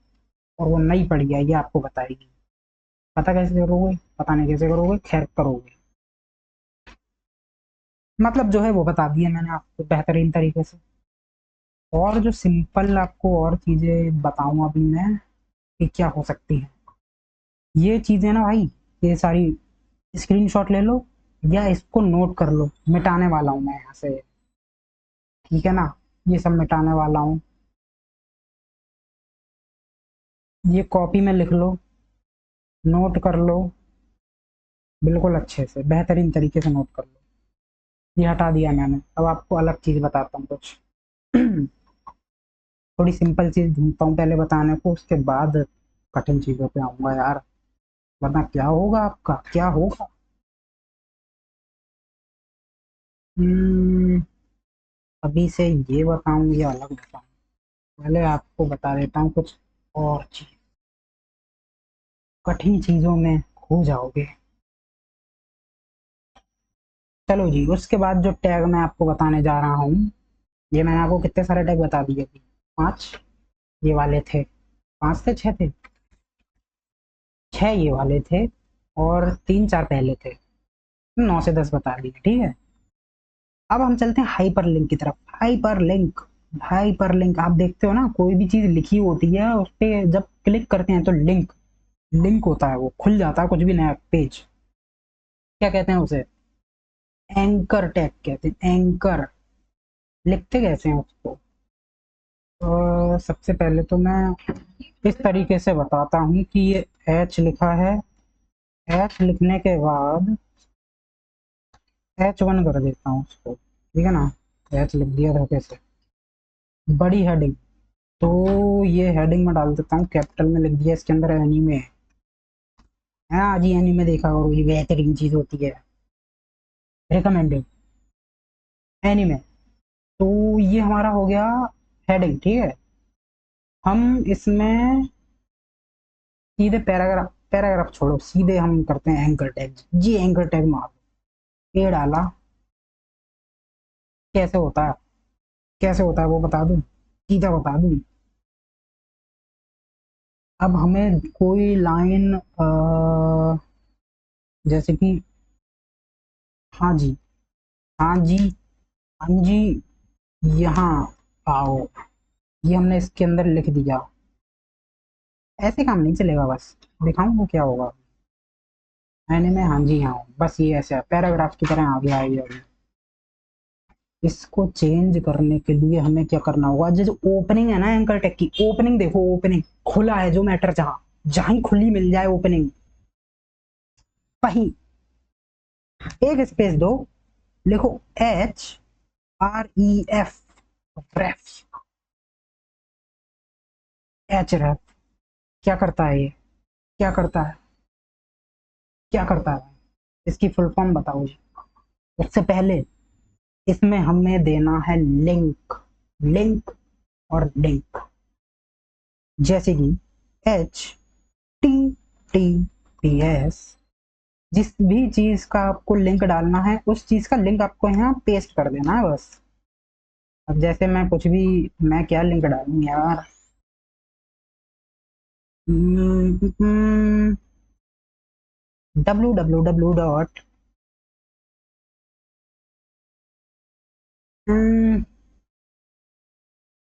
और वो नई पड़ी आएगी, आपको बताएगी। पता कैसे करोगे? पता नहीं कैसे करोगे, खैर करोगे। मतलब जो है वो बता दिया मैंने आपको बेहतरीन तरीके से। और जो सिंपल आपको और चीजें बताऊं अभी मैं कि क्या हो सकती है, ये चीजें ना भाई, ये सारी स्क्रीनशॉट ले लो या इसको नोट कर लो, मिटाने वाला हूँ मैं यहाँ से, ठीक है ना? ये सब मिटाने वाला हूँ, ये कॉपी में लिख लो, नोट कर लो, बिल्कुल अच्छे से बेहतरीन तरीके से नोट कर लो। ये हटा दिया मैंने, अब आपको अलग चीज बताता हूँ कुछ। थोड़ी सिंपल चीज ढूंढता हूँ पहले बताने को, उसके बाद कठिन चीजों पे आऊंगा यार, वरना क्या होगा आपका, क्या होगा। हम्म, अभी से ये बताऊं या अलग बताऊं? पहले आपको बता देता हूँ कुछ और चीज, कठिन चीजों में खो जाओगे। चलो जी, उसके बाद जो टैग मैं आपको बताने जा रहा हूँ, ये मैंने आपको कितने सारे टैग बता दिए अभी? 5 ये वाले थे, 5 थे, 6 थे, 6 ये वाले थे, और 3 4 पहले थे, 9 से 10 बता दिए, ठीक है। अब हम चलते हैं हाइपर लिंक की तरफ। हाइपर लिंक, हाइपर लिंक आप देखते हो ना, कोई भी चीज लिखी होती है उस पे जब क्लिक करते हैं तो लिंक, लिंक होता है, वो खुल जाता है कुछ भी नया पेज। क्या कहते हैं उसे? एंकर टैग कहते हैं, एंकर। लिखते कैसे हैं उसको? सबसे पहले तो मैं इस तरीके से बताता हूँ कि ये एच लिखा है, एच लिखने के बाद H1 कर देता हूँ उसको, ठीक है ना? एच लिख दिया धोखे से। बड़ी हेडिंग, तो ये हेडिंग में डाल देता हूँ, कैपिटल में लिख दिया, इसके अंदर एनीमे है। हाँ जी, एनीमे देखा करो, ये बेहतरीन चीज होती है, रिकमेंडेड एनीमे। तो ये हमारा हो गया हेडिंग, ठीक है। हम इसमें सीधे पैराग्राफ, पैराग्राफ छोड़ो, सीधे हम करते हैं एंकर टैग। जी एंकर टैग मारो, ये डाला। कैसे होता है, कैसे होता है वो बता दूं, सीधा बता दूं। अब हमें कोई लाइन जैसे कि, हाँ जी, हाँ जी, हाँ जी, यहाँ आओ, ये हमने इसके अंदर लिख दिया। ऐसे काम नहीं चलेगा, बस दिखाऊं वो क्या होगा। मैंने में हाँ जी हाँ, बस ये ऐसे पैराग्राफ की तरह आ गया है ये अभी। इसको चेंज करने के लिए हमें क्या करना होगा? जो ओपनिंग है ना एंकर टेक की, ओपनिंग देखो, ओपनिंग खुला है जो मैटर, जहां जहां ही खुली मिल जाए ओपनिंग, वहीं एक स्पेस दो, लिखो HREF, रेफ, एच रेफ। क्या करता है ये, क्या करता है, क्या करता है? इसकी फुल फॉर्म बताओ जी। उससे पहले इसमें हमें देना है लिंक, लिंक और लिंक। जैसे कि HTTPS, जिस भी चीज का आपको लिंक डालना है उस चीज का लिंक आपको यहाँ पेस्ट कर देना है बस। अब जैसे मैं कुछ भी, मैं क्या लिंक डालूं यार, www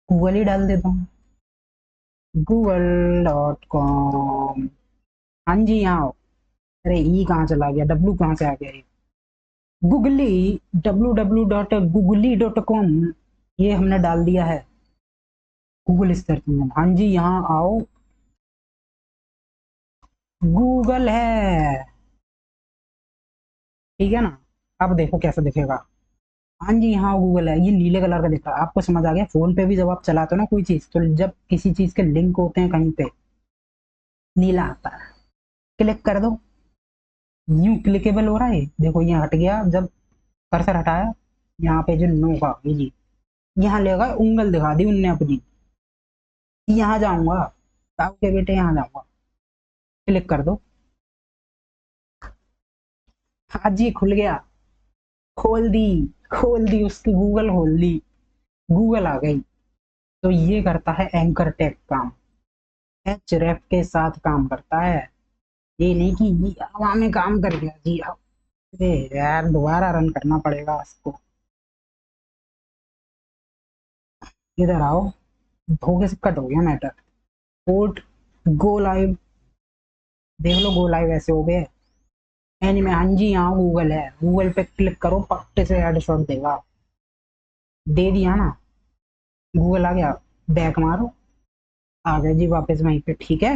गूगल ही डाल देता हूँ, google.com। हाँ जी यहाँ, अरे ई कहाँ चला गया, डब्लू कहाँ से आ गया ये? गूगली, www.googly.com, ये हमने डाल दिया है गूगल सर्च में। हाँ जी यहाँ आओ, गूगल है, ठीक है ना? अब देखो कैसा दिखेगा। हाँ जी हाँ गूगल है, ये नीले कलर का दिख रहा है, आपको समझ आ गया? फोन पे भी जब आप चलाते हो ना कोई चीज, तो जब किसी चीज के लिंक होते हैं कहीं पे, नीला आता है, क्लिक कर दो, न्यू क्लिकेबल हो रहा है, देखो ये हट गया, जब कर्सर हटाया, यहाँ पे जो नो का ये जी, यहाँ लेगा, उंगल दिखा दी उनने अपनी, यहाँ जाऊंगा, ताऊ के बेटे यहाँ जाऊंगा, क्लिक कर दो, हाँ जी, खुल गया। खोल दी, खोल दी, उसकी गूगल खोल दी, गूगल आ गई। तो ये करता है एंकर टैग काम, एच के साथ काम करता है। ये नहीं कि ये हवा में काम कर गया जी। अरे यार, दोबारा रन करना पड़ेगा इसको। इधर आओ, धोखे से कट हो गया मैटर। पोर्ट, गो लाइव, देख लो गो लाइव ऐसे हो गए। एनीमे, हाँ जी, यहाँ गूगल है, गूगल पे क्लिक करो, पट्टे से हेडशॉट देगा। दे दिया ना, गूगल आ गया। बैक मारो, आ गए जी वापस वहीं पे, ठीक है।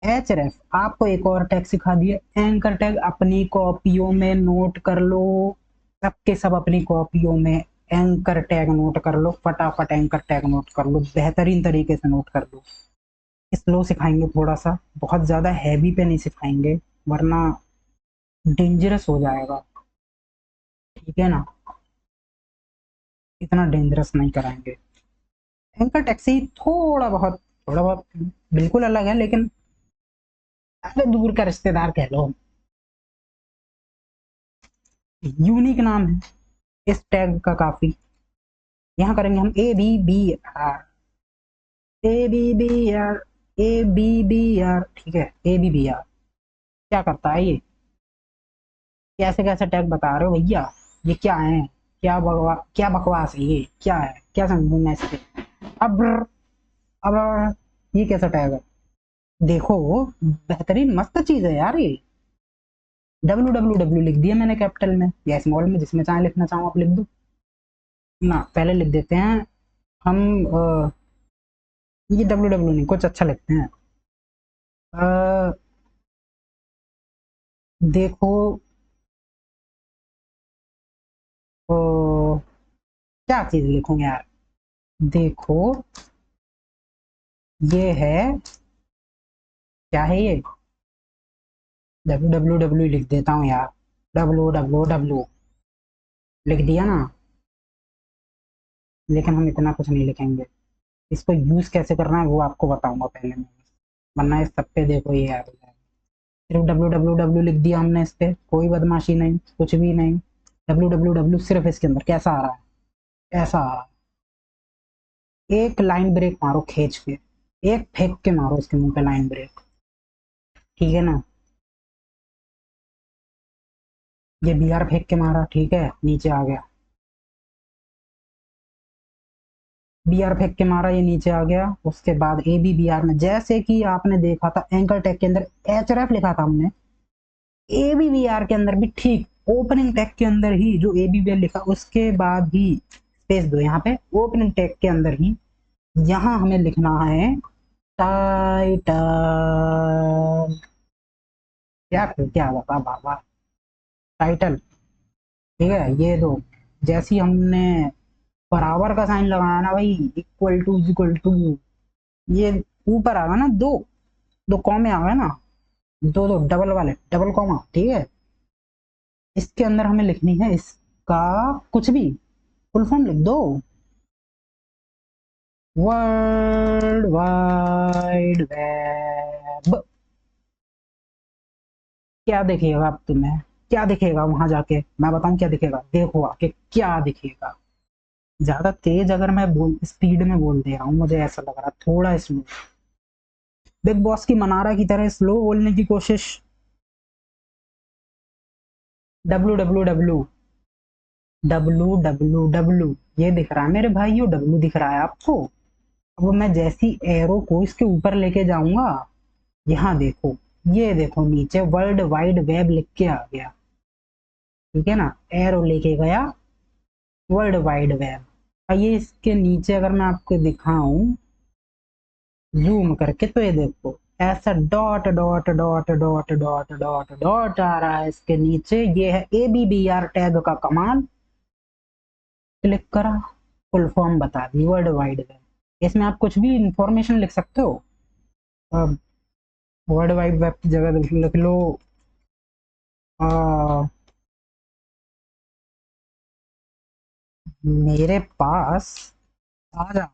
एच आपको एक और टैग सिखा दिए, एंकर टैग अपनी कॉपियों में नोट कर लो। सबके सब अपनी कॉपियों में एंकर टैग नोट कर लो, फटाफट एंकर टैग नोट कर लो, बेहतरीन तरीके से नोट कर लो। स्लो सिखाएंगे थोड़ा सा, बहुत ज्यादा हैवी पे नहीं सिखाएंगे, वरना डेंजरस हो जाएगा, ठीक है ना। इतना डेंजरस नहीं कराएंगे। एंकर टैग से ही थोड़ा बहुत बिल्कुल अलग है, लेकिन अरे दूर का रिश्तेदार कह लो। यूनिक नाम है इस टैग का काफी। यहाँ करेंगे हम ABBR, ABBR, ABBR, ठीक है, ABBR। क्या करता है ये, कैसे कैसे टैग बता रहे हो भैया, ये क्या है, क्या बकवास है, ये क्या है, क्या समझूं मैं इससे। अब अब ये कैसा टैग है, देखो, बेहतरीन मस्त चीज है यार ये। WWW लिख दिया मैंने कैपिटल में या स्मॉल में, जिसमें चाहे लिखना चाहो आप लिख दो ना। पहले लिख देते हैं हम, ये WW नहीं, कुछ अच्छा लिखते हैं। अ, देखो, ओ, क्या चीज लिखूं यार, देखो, ये है, क्या है ये, WWW लिख देता हूँ यार, WWW लिख दिया ना। लेकिन हम इतना कुछ नहीं लिखेंगे, इसको यूज कैसे करना है वो आपको बताऊंगा पहले मैं, वरना इस सब पे देखो ये यार, सिर्फ WWW लिख दिया हमने, इस पे कोई बदमाशी नहीं, कुछ भी नहीं। WWW सिर्फ इसके अंदर कैसा आ रहा है, ऐसा आ रहा है। एक लाइन ब्रेक मारो खींच के, एक फेंक के मारो इसके मुंह पे लाइन ब्रेक, ठीक है ना। ये BR फेंक के मारा, ठीक है, नीचे आ गया। BR फेंक के मारा, ये नीचे आ गया। उसके बाद ABBR में, जैसे कि आपने देखा था एंकर टैग के अंदर HRF लिखा था हमने, ABBR के अंदर भी ठीक ओपनिंग टैग के अंदर ही जो ABBR लिखा, उसके बाद ही स्पेस दो यहाँ पे, ओपनिंग टैग के अंदर ही यहाँ हमें लिखना है टाइटल। क्या क्या बता बाबा, टाइटल, ठीक है, ये दो। जैसी हमने बराबर का साइन लगाया ना भाई, इक्वल टू, ये ऊपर आ गया ना, दो दो कॉमे आ गए ना, दो दो डबल वाले, डबल कॉमा, ठीक है। इसके अंदर हमें लिखनी है इसका कुछ भी, फुल फॉर्म लिख दो, वर्ल्ड वाइड वेब। क्या दिखेगा अब तुम्हें, क्या दिखेगा वहां जाके, मैं बताऊं क्या दिखेगा, देखो आके क्या दिखेगा। ज्यादा तेज अगर मैं बोल स्पीड में बोल दे रहा हूँ, मुझे ऐसा लग रहा है थोड़ा स्लो, बिग बॉस की मनारा की तरह स्लो बोलने की कोशिश। WWW, WWW, ये दिख रहा है मेरे भाइयों, W दिख रहा है आपको। अब मैं जैसी एरो को इसके ऊपर लेके जाऊंगा, यहाँ देखो, ये देखो नीचे वर्ल्ड वाइड वेब लिख के आ गया, ठीक है ना। एरो लेके गया, वर्ल्ड वाइड वेब। आइए इसके नीचे अगर मैं आपको दिखाऊं जूम करके, तो ये देखो ऐसा dot dot dot dot dot dot dot आ रहा है इसके नीचे, ये है ABBR टैग का कमाल। क्लिक करा, फुल फॉर्म बता दी, वर्ल्ड वाइड वेब। इसमें आप कुछ भी इंफॉर्मेशन लिख सकते हो। अब वर्ल्ड वाइड वेब की जगह लिख लो आ, मेरे पास आ जाओ,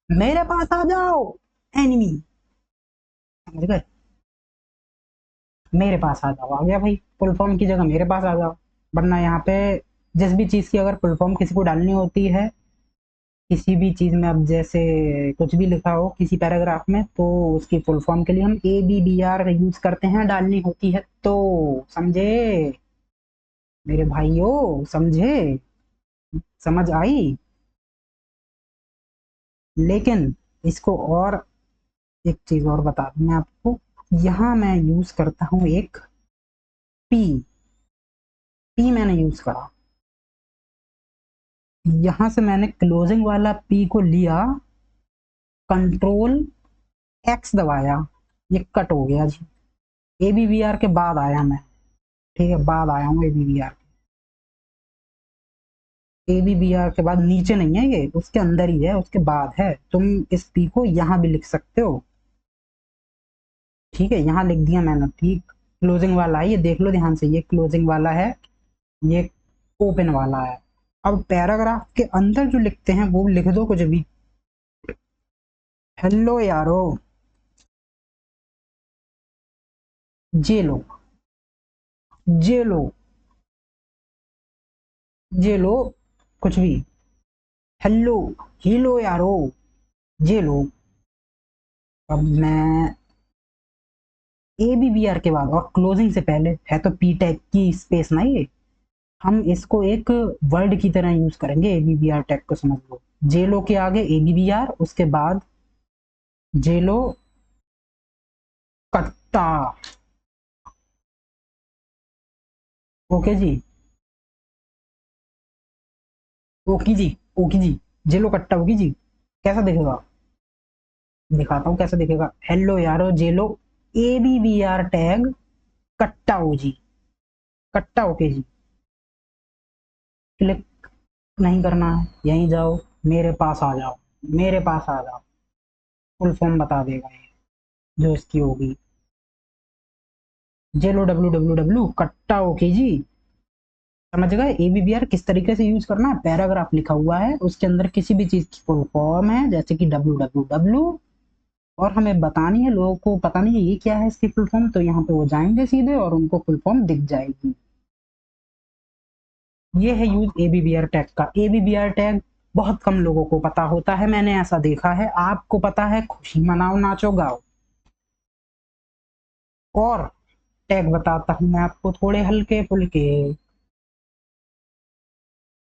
मेरे पास आ जाओ एनिमी, समझ गए। मेरे पास आ जाओ। आ गया भाई, फुल फॉर्म की जगह मेरे पास आ जाओ। वरना यहाँ पे जिस भी चीज़ की अगर फुल फॉर्म किसी को डालनी होती है, किसी भी चीज़ में, अब जैसे कुछ भी लिखा हो किसी पैराग्राफ में, तो उसकी फुल फॉर्म के लिए हम ABBR यूज करते हैं, डालनी होती है तो। समझे मेरे भाइयों, समझे? समझ आई? लेकिन इसको और एक चीज और बता दूं मैं आपको। यहाँ मैं यूज करता हूँ एक पी। पी मैंने यूज करा, यहां से मैंने क्लोजिंग वाला पी को लिया, कंट्रोल X दबाया, ये कट हो गया जी। ABBR के बाद आया मैं, ठीक है, बाद आया हूँ ABBR। ABBR के बाद नीचे नहीं है ये, उसके अंदर ही है, उसके बाद है। तुम इस पी को यहाँ भी लिख सकते हो, ठीक है, यहाँ लिख दिया मैंने, ठीक। क्लोजिंग वाला है, ये देख लो ध्यान से, ये क्लोजिंग वाला है, ये ओपन वाला है। अब पैराग्राफ के अंदर जो लिखते हैं वो लिख दो कुछ भी। हेलो यारो, जे लो, जे लो, जे लो, कुछ भी। हेलो, हेलो यारो, जे लो। अब मैं ABBR के बाद और क्लोजिंग से पहले है तो पी टैग की स्पेस ना, ये हम इसको एक वर्ड की तरह यूज करेंगे। ABBR टैग को समझ लो, जेलो के आगे ABBR, उसके बाद जेलो कट्टा। ओके जी, ओकी जी, ओकी जी, जेलो कट्टा होगी जी। कैसा दिखेगा? दिखाता हूँ कैसे दिखेगा। हेलो यारो, जेलो ABBR टैग कट्टा हो जी, कट्टा ओके जी। क्लिक नहीं करना है, यहीं जाओ, मेरे पास आ जाओ, मेरे पास आ जाओ। फुल फॉर्म बता देगा ये जो इसकी होगी, जेलो WWW कट्टा ओके जी। समझ गए ABBR किस तरीके से यूज करना है? पैराग्राफ लिखा हुआ है, उसके अंदर किसी भी चीज की फुल फॉर्म है, जैसे कि WWW, और हमें बतानी है, लोगों को पता नहीं है ये क्या है इसकी फुल फॉर्म, तो यहाँ पे वो जाएंगे सीधे और उनको फुल फॉर्म दिख जाएगी। ये है यूज ABBR टैग का। ABBR टैग बहुत कम लोगों को पता होता है, मैंने ऐसा देखा है। आपको पता है, खुशी मनाओ, नाचो गाओ। और टैग बताता हूँ मैं आपको थोड़े हल्के फुल्के।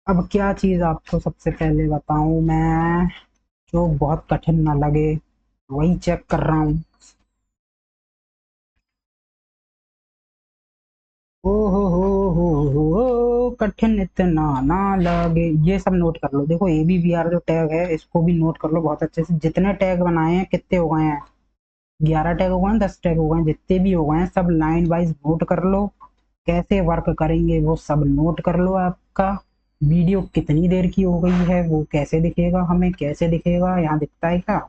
अब क्या चीज आपको सबसे पहले बताऊं मैं, जो बहुत कठिन ना लगे, वही चेक कर रहा हूँ। ओ हो, कठिन इतना ना लगे, ये सब नोट कर लो। देखो ABBR जो टैग है, इसको भी नोट कर लो बहुत अच्छे से। जितने टैग बनाए हैं, कितने हो गए हैं? 11 टैग हो गए हैं, 10 टैग हो गए हैं, जितने भी हो गए हैं सब लाइन वाइज नोट कर लो। कैसे वर्क करेंगे वो सब नोट कर लो। आपका वीडियो कितनी देर की हो गई है, वो कैसे दिखेगा हमें, कैसे दिखेगा, यहाँ दिखता है क्या?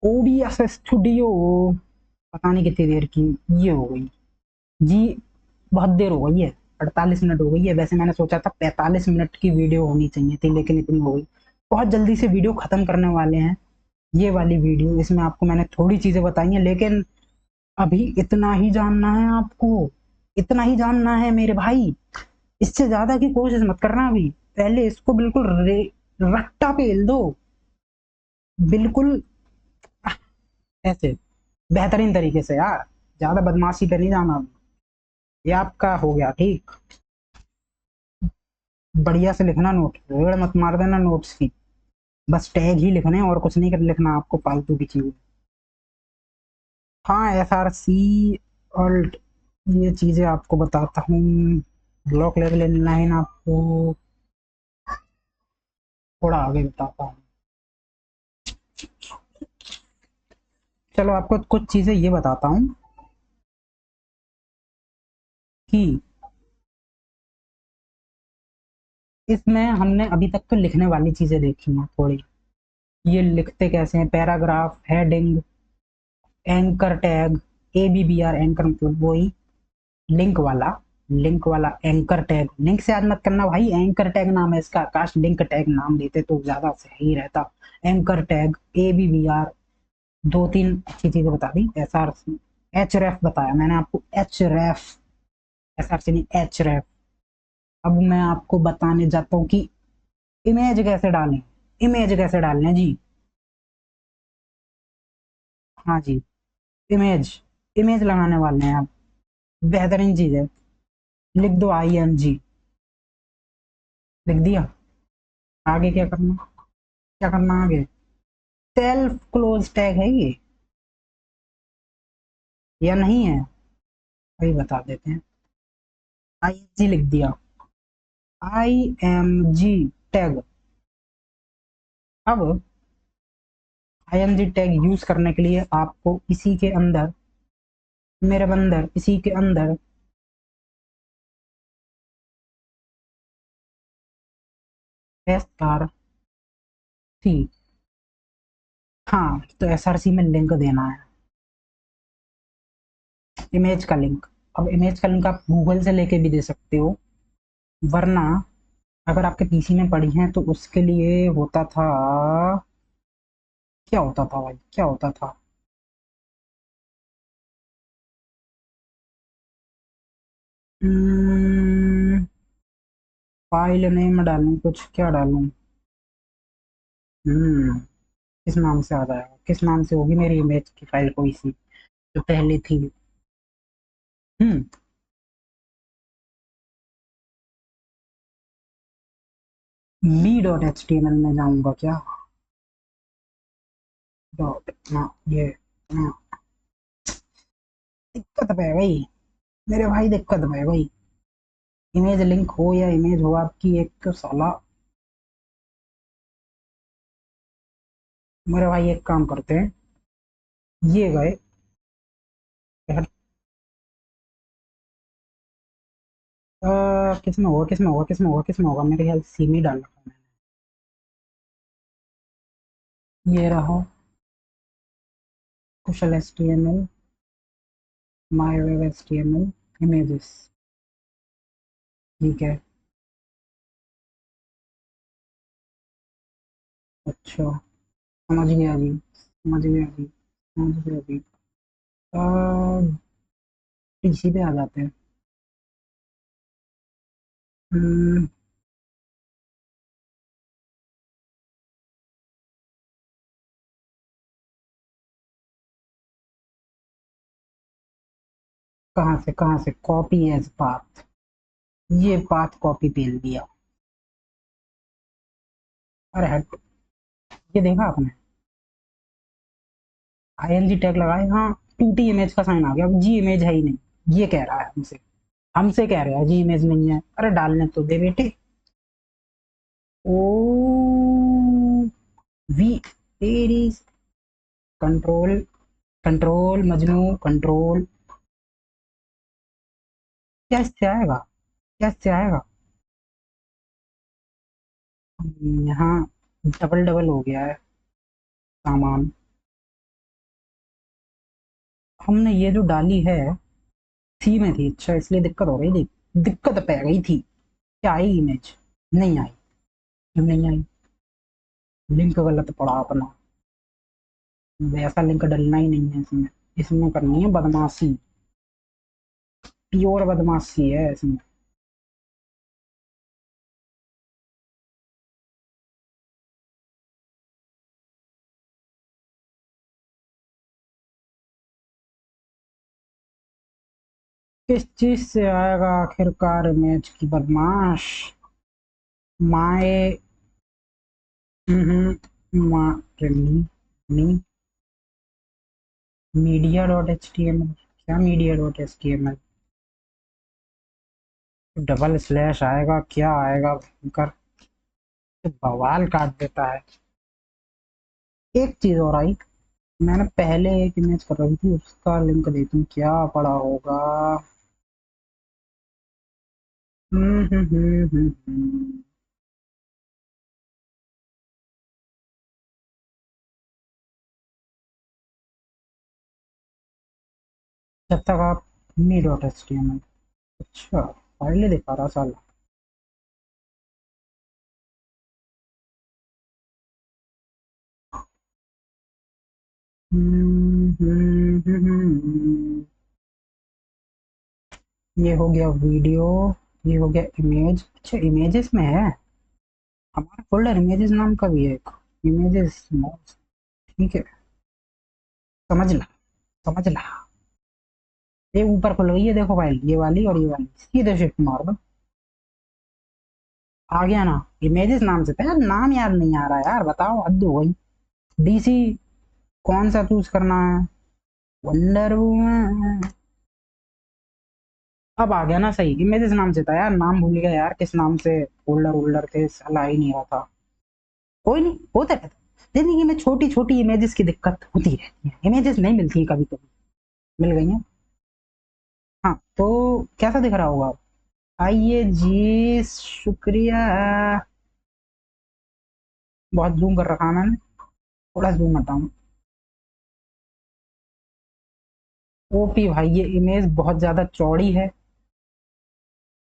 OBS स्टूडियो, पता नहीं कितनी देर की ये हो गई जी। बहुत देर हो गई है, 48 मिनट हो गई है। वैसे मैंने सोचा था 45 मिनट की वीडियो होनी चाहिए थी, लेकिन इतनी हो गई। बहुत जल्दी से वीडियो खत्म करने वाले हैं, ये वाली वीडियो। इसमें आपको मैंने थोड़ी चीजें बताई हैं, लेकिन अभी इतना ही जानना है आपको, इतना ही जानना है मेरे भाई। इससे ज्यादा की कोशिश मत करना। अभी पहले इसको बिल्कुल रट्टा पेल दो, बिल्कुल ऐसे बेहतरीन तरीके से यार। ज्यादा बदमाशी पे नहीं जाना। ये आपका हो गया ठीक। बढ़िया से लिखना नोट, रेड़ मत मार देना नोट्स की। बस टैग ही लिखने हैं और कुछ नहीं कर लिखना आपको फालतू की चीज। हाँ, SRC अल्ट, ये चीजें आपको बताता हूँ। ब्लॉक लेवल इनलाइन आपको थोड़ा आगे बताता हूँ। चलो आपको कुछ चीजें ये बताता हूँ कि इसमें हमने अभी तक तो लिखने वाली चीजें देखी हैं थोड़ी। ये लिखते कैसे हैं? Paragraph, heading, anchor tag. ABBR anchor मतलब वही लिंक वाला, लिंक वाला एंकर टैग। लिंक से याद मत करना भाई, एंकर टैग नाम है इसका। काश लिंक टैग नाम देते तो ज्यादा सही रहता। एंकर टैग, ABBR, दो तीन अच्छी चीजें बता दी। SRC, एच रेफ बताया मैंने आपको, एच रेफ, ऐसा से नहीं, एच रेफ। अब मैं आपको बताने जाता हूँ कि इमेज कैसे डालें, इमेज कैसे डालने जी। हाँ जी, इमेज, इमेज लगाने वाले हैं आप, बेहतरीन चीज है। लिख दो IMG, लिख दिया। आगे क्या करना, क्या करना आगे? सेल्फ क्लोज टैग है ये या नहीं है, वही बता देते हैं। IMG लिख दिया, IMG टैग। अब IMG टैग यूज करने के लिए आपको इसी के अंदर, मेरे बंदर, इसी के अंदर SRC, हाँ तो SRC में लिंक देना है, इमेज का लिंक। अब इमेज का लिंक आप गूगल से लेके भी दे सकते हो, वरना अगर आपके पीसी में पड़ी है तो उसके लिए होता था, क्या होता था भाई, क्या होता था? फाइल नेम डालूं कुछ, क्या डालूं? हम्म किस नाम से आ जाएगा, किस नाम से होगी मेरी इमेज की फाइल, कोई सी जो पहले थी? हम्म me.html में जाऊंगा क्या? डॉट, हाँ ये, हाँ, दिक्कत है भाई, मेरे भाई दिक्कत है भाई। इमेज लिंक हो या इमेज हो आपकी, एक तो साला, मेरे भाई एक काम करते हैं, ये गए, किस में होगा, किस में होगा, किस में होगा, किस में होगा? मेरे ख्याल से सी में ही डाल रखा है मैंने। ये रहा कुशल HTML, माई वेब HTML, इमेजेस, ठीक है। अच्छा, समझ गया जी, समझ गया जी, समझ गया जी। पीसी पे आ जाते हैं। हम्म, कहाँ से कॉपी एज पाथ, ये पाथ कॉपी पेल दिया। अरे हट, ये देखा आपने, ING टैग लगाए, हाँ, टूटी इमेज का साइन आ गया, अब जी इमेज है ही नहीं, ये कह रहा है हमसे, हमसे कह रहा है जी इमेज नहीं है, अरे डालने तो दे बेटे। ओ वी, तेरी, कंट्रोल, कंट्रोल मजनू, कंट्रोल, कैसे आएगा, कैसे आएगा? यहाँ डबल डबल हो गया है सामान। हमने ये जो डाली है सी में थी, अच्छा इसलिए दिक्कत हो गई थी, दिक्कत पै गई थी। क्या आई इमेज? नहीं आई, क्यों नहीं आई? लिंक गलत पड़ा अपना, वैसा लिंक डलना ही नहीं है इसमें, इसमें करनी है बदमाशी, प्योर बदमाशी है इसमें। किस चीज से आएगा आखिरकार इमेज की बदमाश? माए, मीडिया .html, क्या media.html? डबल स्लैश आएगा, क्या आएगा कर, बवाल काट देता है। एक चीज और आई, मैंने पहले एक इमेज कर रही थी, उसका लिंक देखूं क्या पड़ा होगा। हम्म। जब तक आप me.html, अच्छा फाइल दिखा रहा साला। ये हो गया वीडियो, ये हो गया इमेज। अच्छा इमेजेस में है, हमारा फोल्डर इमेजेस नाम का भी है एक, इमेजेस। ठीक है, समझ ला, समझ ला। ये ऊपर खुल गई है देखो फाइल, ये वाली और ये वाली, सीधे शिफ्ट मार दो, आ गया ना। इमेजेस नाम से था यार, नाम याद नहीं आ रहा यार, बताओ हद हो गई। डीसी कौन सा चूज करना है, वंडर वुमन। अब आ गया ना सही, इमेजेस नाम से था यार, नाम भूल गया यार किस नाम से फोल्डर वोल्डर थे, साला ही नहीं रहा था। कोई नहीं, होता रहता है। जिंदगी में छोटी छोटी इमेजेस की दिक्कत होती रहती है, इमेजेस नहीं मिलती है कभी कभी, मिल गई हैं। हाँ तो कैसा दिख रहा होगा? आइए जी, शुक्रिया। बहुत जूम कर रखा है मैंने, थोड़ा जूम हटाऊं। ओपी भाई, ये इमेज बहुत ज्यादा चौड़ी है,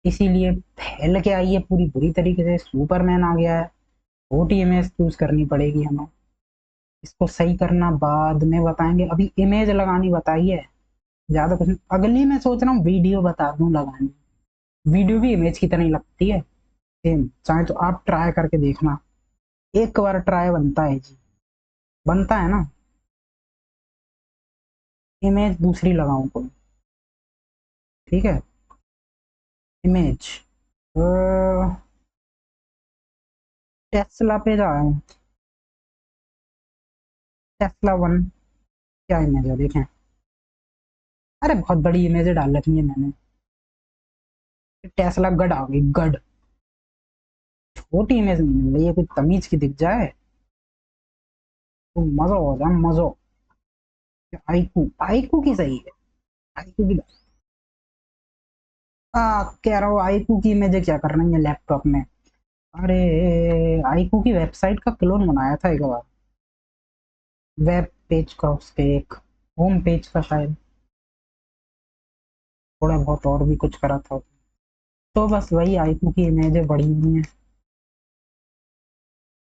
इसीलिए फैल के आई है पूरी बुरी तरीके से, सुपरमैन आ गया है। छोटी इमेज चूज करनी पड़ेगी हमें, इसको सही करना बाद में बताएंगे, अभी इमेज लगानी बताइए। ज्यादा कुछ नहीं। अगली मैं सोच रहा हूँ वीडियो बता दूं लगानी, वीडियो भी इमेज की तरह ही लगती है सेम, चाहे तो आप ट्राई करके देखना, एक बार ट्राई बनता है जी, बनता है ना। इमेज दूसरी लगाऊं कोई? ठीक है, इमेज टेस्ला पे जाए, टेस्ला वन, क्या इमेज है देखें। अरे बहुत बड़ी इमेज डाल रखी है मैंने, टेस्ला गड आ गई, गड। छोटी इमेज नहीं मिल रही है, कुछ तमीज की दिख जाए तो मजा हो जाए, मजो। आईकू, आईकू की सही है, आईकू की। कह रहा हूँ आईकू की इमेज क्या करना है लैपटॉप में। अरे आईकू की वेबसाइट का क्लोन बनाया था एक बार, वेब पेज का, उसके एक होम पेज का शायद, थोड़ा बहुत और भी कुछ करा था। तो बस वही आईकू की इमेजें बड़ी हुई हैं,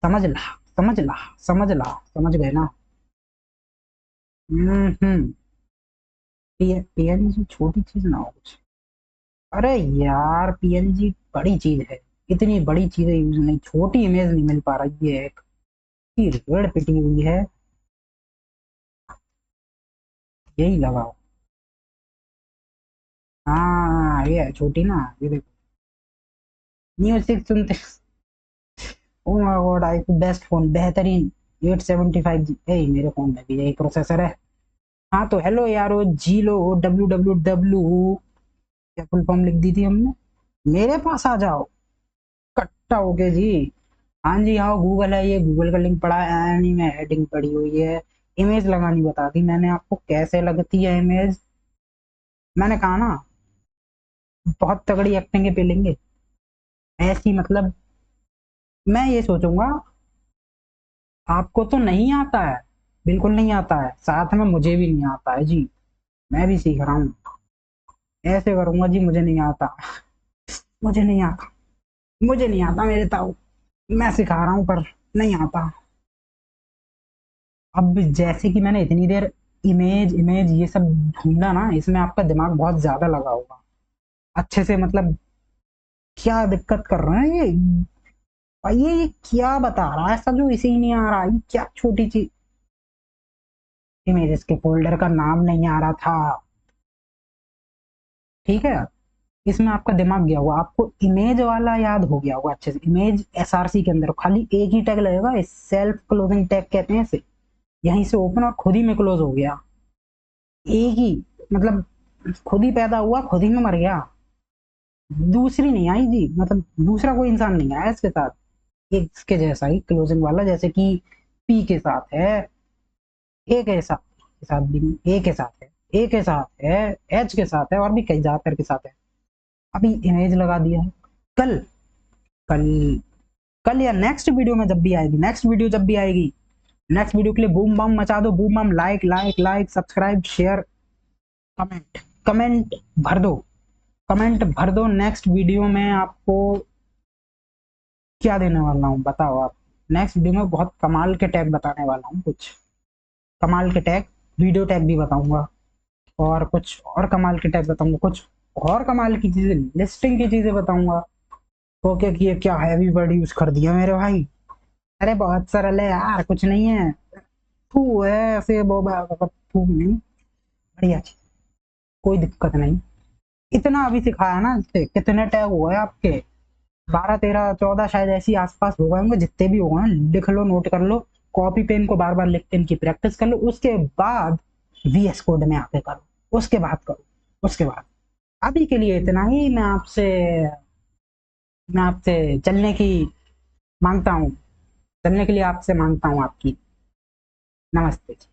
समझ ला, समझ ला, समझ ला, समझ गए ना। हम्म। पीएनजी छोटी चीज ना हो कुछ। अरे यार पीएनजी बड़ी चीज है, इतनी बड़ी चीजें यूज नहीं, छोटी इमेज नहीं मिल पा रही है, एक की रेड पिटी हुई है, यही लगाओ। हाँ ये है छोटी ना, ये देखो, न्यू सिक्स सुनते। Oh my God, I best phone, बेहतरीन 875 जी, ए मेरे फोन में भी यही प्रोसेसर है। हाँ तो हेलो यारो, जी लो, डब्ल्यू डब्ल्यू डब्ल्यू, क्या फुल फॉर्म लिख दी थी हमने, मेरे पास आ जाओ, कट्टा ओके जी। हाँ जी हाँ, गूगल है, ये गूगल का लिंक पड़ा है, नहीं में हेडिंग पड़ी हुई है। इमेज लगानी बता दी मैंने आपको, कैसे लगती है इमेज, मैंने कहा ना, बहुत तगड़ी एक्टिंग पे लेंगे ऐसी, मतलब मैं ये सोचूंगा, आपको तो नहीं आता है, बिल्कुल नहीं आता है, साथ में मुझे भी नहीं आता है जी, मैं भी सीख रहा हूँ, ऐसे करूंगा जी, मुझे नहीं आता, मुझे नहीं आता, मुझे नहीं आता मेरे ताऊ, मैं सिखा रहा हूँ पर नहीं आता। अब जैसे कि मैंने इतनी देर इमेज इमेज ये सब ढूंढा ना, इसमें आपका दिमाग बहुत ज्यादा लगा होगा अच्छे से, मतलब क्या दिक्कत कर रहे हैं ये, और ये क्या बता रहा है सब जो इसे ही नहीं आ रहा, ये क्या छोटी चीज, इमेजेस के फोल्डर का नाम नहीं आ रहा था, ठीक है। इसमें आपका दिमाग गया हुआ, आपको इमेज वाला याद हो गया होगा अच्छे से, इमेज एसआरसी के अंदर खाली एक ही टैग लगेगा, सेल्फ क्लोजिंग टैग कहते हैं इसे, यहीं से ओपन और खुद ही में क्लोज हो गया, एक ही, मतलब खुद ही पैदा हुआ खुद ही में मर गया, दूसरी नहीं आई जी, मतलब दूसरा कोई इंसान नहीं आया इसके साथ, एक इसके जैसा ही क्लोजिंग वाला, जैसे कि पी के साथ है, ए के साथ भी नहीं, ए के साथ है, ए के साथ है, एच के साथ है, और भी कई ज्यादातर के साथ है। अभी इमेज लगा दिया है, कल, कल, कल या नेक्स्ट वीडियो में जब भी आएगी, नेक्स्ट वीडियो जब भी आएगी, नेक्स्ट वीडियो के लिए बूम बम मचा दो, boom bam, like like like, subscribe, share, comment, comment भर दो, कमेंट भर दो। नेक्स्ट वीडियो में आपको क्या देने वाला हूँ बताओ आप, नेक्स्ट वीडियो में बहुत कमाल के टैग बताने वाला हूँ, कुछ कमाल के टैग, वीडियो टैग भी बताऊंगा, और कुछ और कमाल के टैग बताऊंगा कुछ, और कमाल की चीजें, लिस्टिंग की चीजें बताऊंगा। तो क्या कि ये क्या हैवी वर्ड यूज कर दिया मेरे भाई। अरे बहुत सरल है यार, कुछ नहीं है। तू है ऐसे तू नहीं, बढ़िया चीज, कोई दिक्कत नहीं। इतना अभी सिखाया ना, इससे कितने टैग हुए आपके? 12 13 14 शायद ऐसी आसपास हो गए होंगे, जितने भी हो गए हैं, लिख लो, नोट कर लो। कॉपी पेन को बार बार लिख के इनकी प्रैक्टिस कर लो, उसके बाद वीएस कोड में आके करो, उसके बाद करो, उसके बाद। अभी के लिए इतना ही। मैं आपसे चलने की मांगता हूँ, चलने के लिए आपसे मांगता हूँ आपकी। नमस्ते।